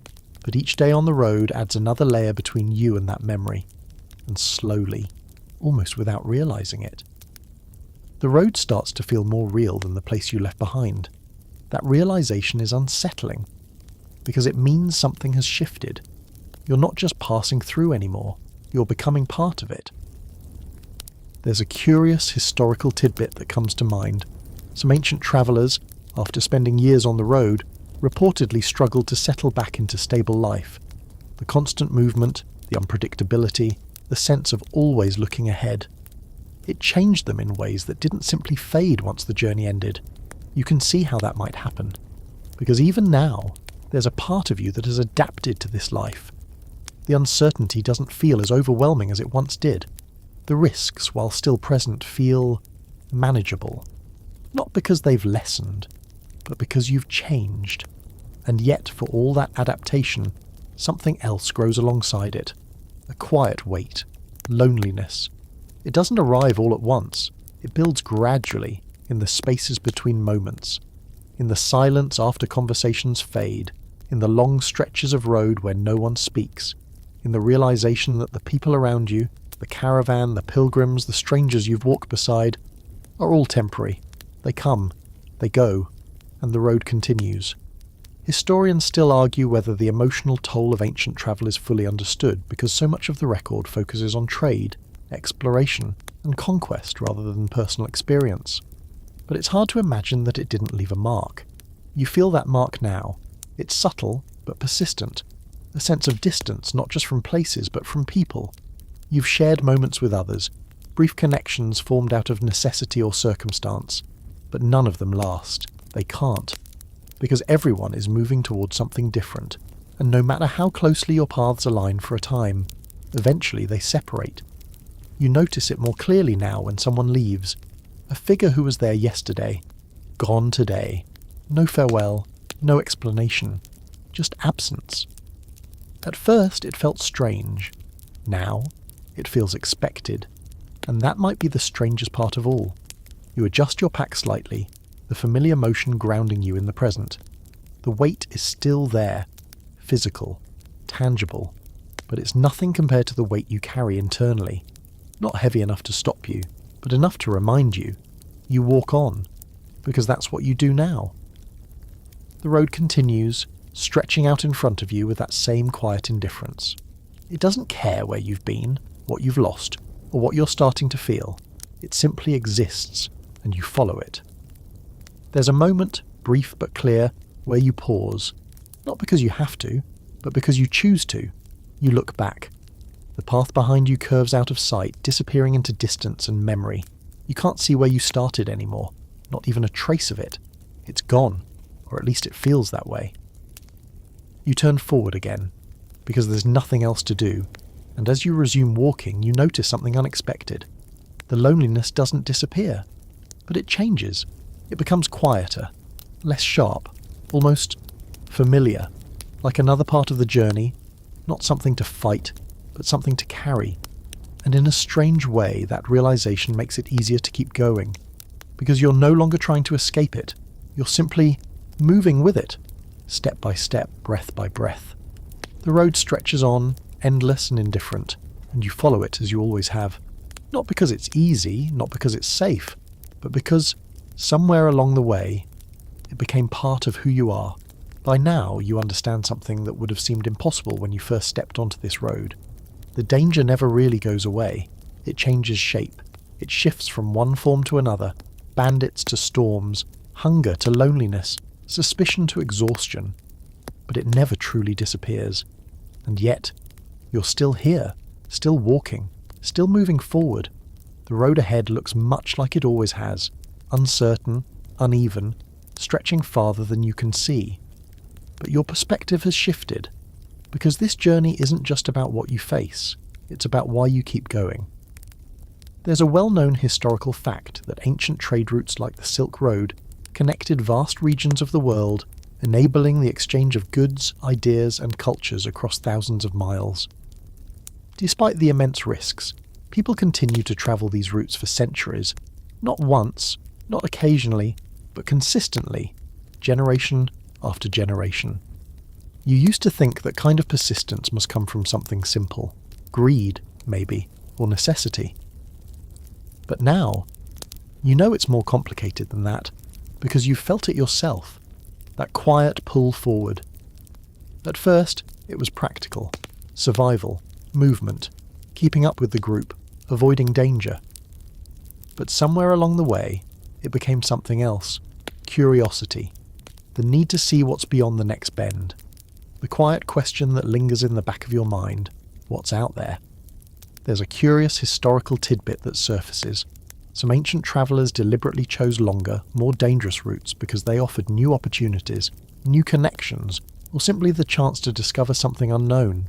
But each day on the road adds another layer between you and that memory, and slowly, almost without realizing it, the road starts to feel more real than the place you left behind. That realization is unsettling, because it means something has shifted. You're not just passing through anymore, you're becoming part of it. There's a curious historical tidbit that comes to mind. Some ancient travellers, after spending years on the road, reportedly struggled to settle back into stable life. The constant movement, the unpredictability, the sense of always looking ahead. It changed them in ways that didn't simply fade once the journey ended. You can see how that might happen, because even now, there's a part of you that has adapted to this life. The uncertainty doesn't feel as overwhelming as it once did. The risks, while still present, feel manageable. Not because they've lessened, but because you've changed. And yet, for all that adaptation, something else grows alongside it. A quiet weight, loneliness. It doesn't arrive all at once. It builds gradually, in the spaces between moments. In the silence after conversations fade. In the long stretches of road where no one speaks. In the realization that the people around you, the caravan, the pilgrims, the strangers you've walked beside, are all temporary. They come, they go, and the road continues. Historians still argue whether the emotional toll of ancient travel is fully understood, because so much of the record focuses on trade, exploration, and conquest rather than personal experience. But it's hard to imagine that it didn't leave a mark. You feel that mark now. It's subtle, but persistent. A sense of distance, not just from places, but from people. You've shared moments with others, brief connections formed out of necessity or circumstance, but none of them last. They can't. Because everyone is moving towards something different, and no matter how closely your paths align for a time, eventually they separate. You notice it more clearly now when someone leaves. A figure who was there yesterday, gone today. No farewell, no explanation, just absence. At first it felt strange. Now it feels expected. And that might be the strangest part of all. You adjust your pack slightly, the familiar motion grounding you in the present. The weight is still there, physical, tangible, but it's nothing compared to the weight you carry internally. Not heavy enough to stop you, but enough to remind you. You walk on, because that's what you do now. The road continues, stretching out in front of you with that same quiet indifference. It doesn't care where you've been, what you've lost, or what you're starting to feel. It simply exists, and you follow it. There's a moment, brief but clear, where you pause. Not because you have to, but because you choose to. You look back. The path behind you curves out of sight, disappearing into distance and memory. You can't see where you started anymore, not even a trace of it. It's gone, or at least it feels that way. You turn forward again, because there's nothing else to do, and as you resume walking, you notice something unexpected. The loneliness doesn't disappear, but it changes. It becomes quieter, less sharp, almost familiar, like another part of the journey, not something to fight, but something to carry. And in a strange way, that realization makes it easier to keep going, because you're no longer trying to escape it. You're simply moving with it, step by step, breath by breath. The road stretches on, endless and indifferent, and you follow it as you always have. Not because it's easy, not because it's safe, but because somewhere along the way, it became part of who you are. By now, you understand something that would have seemed impossible when you first stepped onto this road. The danger never really goes away. It changes shape. It shifts from one form to another, bandits to storms, hunger to loneliness, suspicion to exhaustion. But it never truly disappears. And yet, you're still here, still walking, still moving forward. The road ahead looks much like it always has, uncertain, uneven, stretching farther than you can see. But your perspective has shifted, because this journey isn't just about what you face, it's about why you keep going. There's a well-known historical fact that ancient trade routes like the Silk Road connected vast regions of the world, enabling the exchange of goods, ideas, and cultures across thousands of miles. Despite the immense risks, people continue to travel these routes for centuries, not once, not occasionally, but consistently, generation after generation. You used to think that kind of persistence must come from something simple. Greed, maybe, or necessity. But now, you know it's more complicated than that, because you've felt it yourself, that quiet pull forward. At first, it was practical. Survival, movement, keeping up with the group, avoiding danger. But somewhere along the way, it became something else. Curiosity. The need to see what's beyond the next bend. The quiet question that lingers in the back of your mind. What's out there? There's a curious historical tidbit that surfaces. Some ancient travellers deliberately chose longer, more dangerous routes because they offered new opportunities, new connections, or simply the chance to discover something unknown.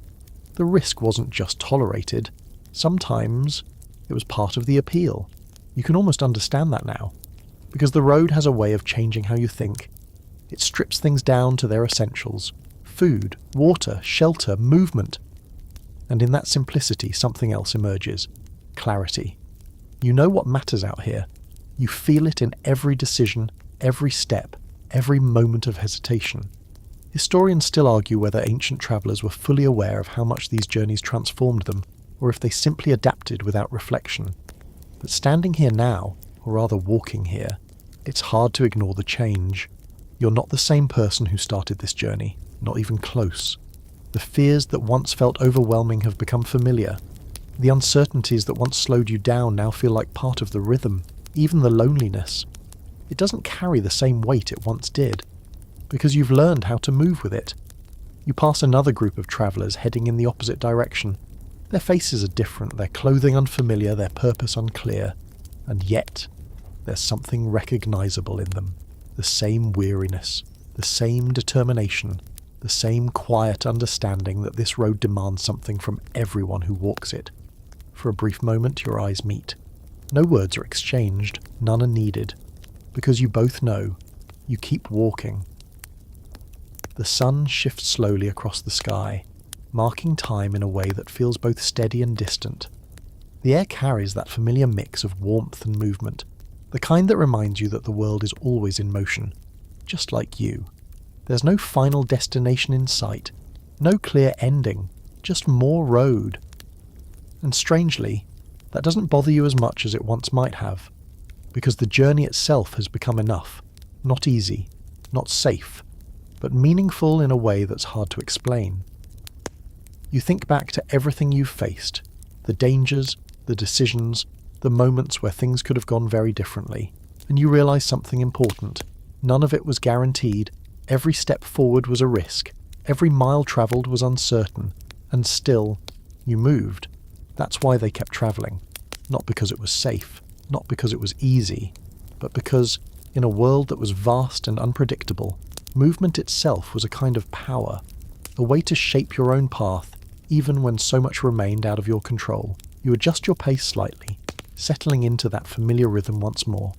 The risk wasn't just tolerated. Sometimes it was part of the appeal. You can almost understand that now, because the road has a way of changing how you think. It strips things down to their essentials: food, water, shelter, movement. And in that simplicity, something else emerges: clarity. You know what matters out here. You feel it in every decision, every step, every moment of hesitation. Historians still argue whether ancient travellers were fully aware of how much these journeys transformed them, or if they simply adapted without reflection. But standing here now, or rather walking here, it's hard to ignore the change. You're not the same person who started this journey, not even close. The fears that once felt overwhelming have become familiar. The uncertainties that once slowed you down now feel like part of the rhythm, even the loneliness. It doesn't carry the same weight it once did, because you've learned how to move with it. You pass another group of travellers heading in the opposite direction. Their faces are different, their clothing unfamiliar, their purpose unclear, and yet there's something recognisable in them. The same weariness, the same determination, the same quiet understanding that this road demands something from everyone who walks it. For a brief moment your eyes meet. No words are exchanged, none are needed, because you both know, you keep walking. The sun shifts slowly across the sky, marking time in a way that feels both steady and distant. The air carries that familiar mix of warmth and movement, the kind that reminds you that the world is always in motion, just like you. There's no final destination in sight, no clear ending, just more road. And strangely, that doesn't bother you as much as it once might have, because the journey itself has become enough, not easy, not safe, but meaningful in a way that's hard to explain. You think back to everything you've faced, the dangers, the decisions, the moments where things could have gone very differently, and you realise something important. None of it was guaranteed. Every step forward was a risk. Every mile travelled was uncertain. And still, you moved. That's why they kept travelling. Not because it was safe, not because it was easy, but because, in a world that was vast and unpredictable, movement itself was a kind of power, a way to shape your own path, even when so much remained out of your control. You adjust your pace slightly, settling into that familiar rhythm once more,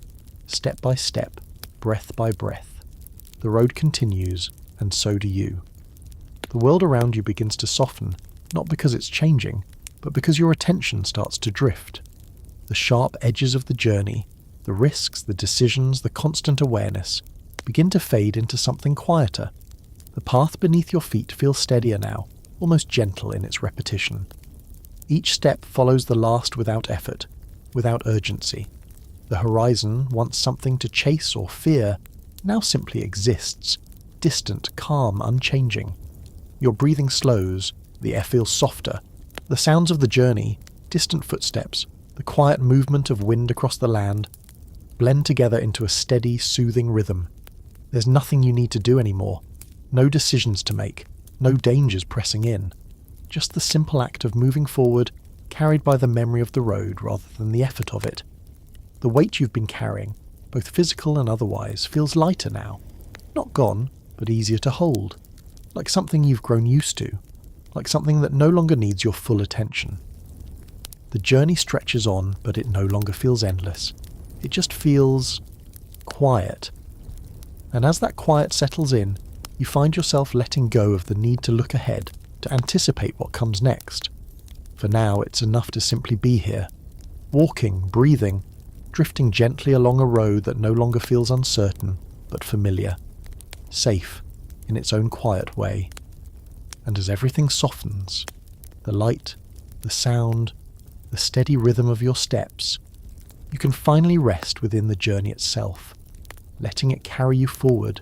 step by step, breath by breath. The road continues, and so do you. The world around you begins to soften, not because it's changing, but because your attention starts to drift. The sharp edges of the journey, the risks, the decisions, the constant awareness, begin to fade into something quieter. The path beneath your feet feels steadier now, almost gentle in its repetition. Each step follows the last without effort, without urgency. The horizon, once something to chase or fear, now simply exists, distant, calm, unchanging. Your breathing slows, the air feels softer. The sounds of the journey, distant footsteps, the quiet movement of wind across the land, blend together into a steady, soothing rhythm. There's nothing you need to do anymore. No decisions to make, no dangers pressing in. Just the simple act of moving forward, carried by the memory of the road rather than the effort of it. The weight you've been carrying, both physical and otherwise, feels lighter now. Not gone, but easier to hold. Like something you've grown used to. Like something that no longer needs your full attention. The journey stretches on, but it no longer feels endless. It just feels quiet. And as that quiet settles in, you find yourself letting go of the need to look ahead, to anticipate what comes next. For now, it's enough to simply be here, walking, breathing, drifting gently along a road that no longer feels uncertain, but familiar, safe, in its own quiet way. And as everything softens, the light, the sound, the steady rhythm of your steps, you can finally rest within the journey itself, letting it carry you forward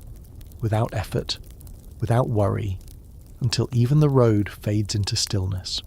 without effort, without worry, until even the road fades into stillness.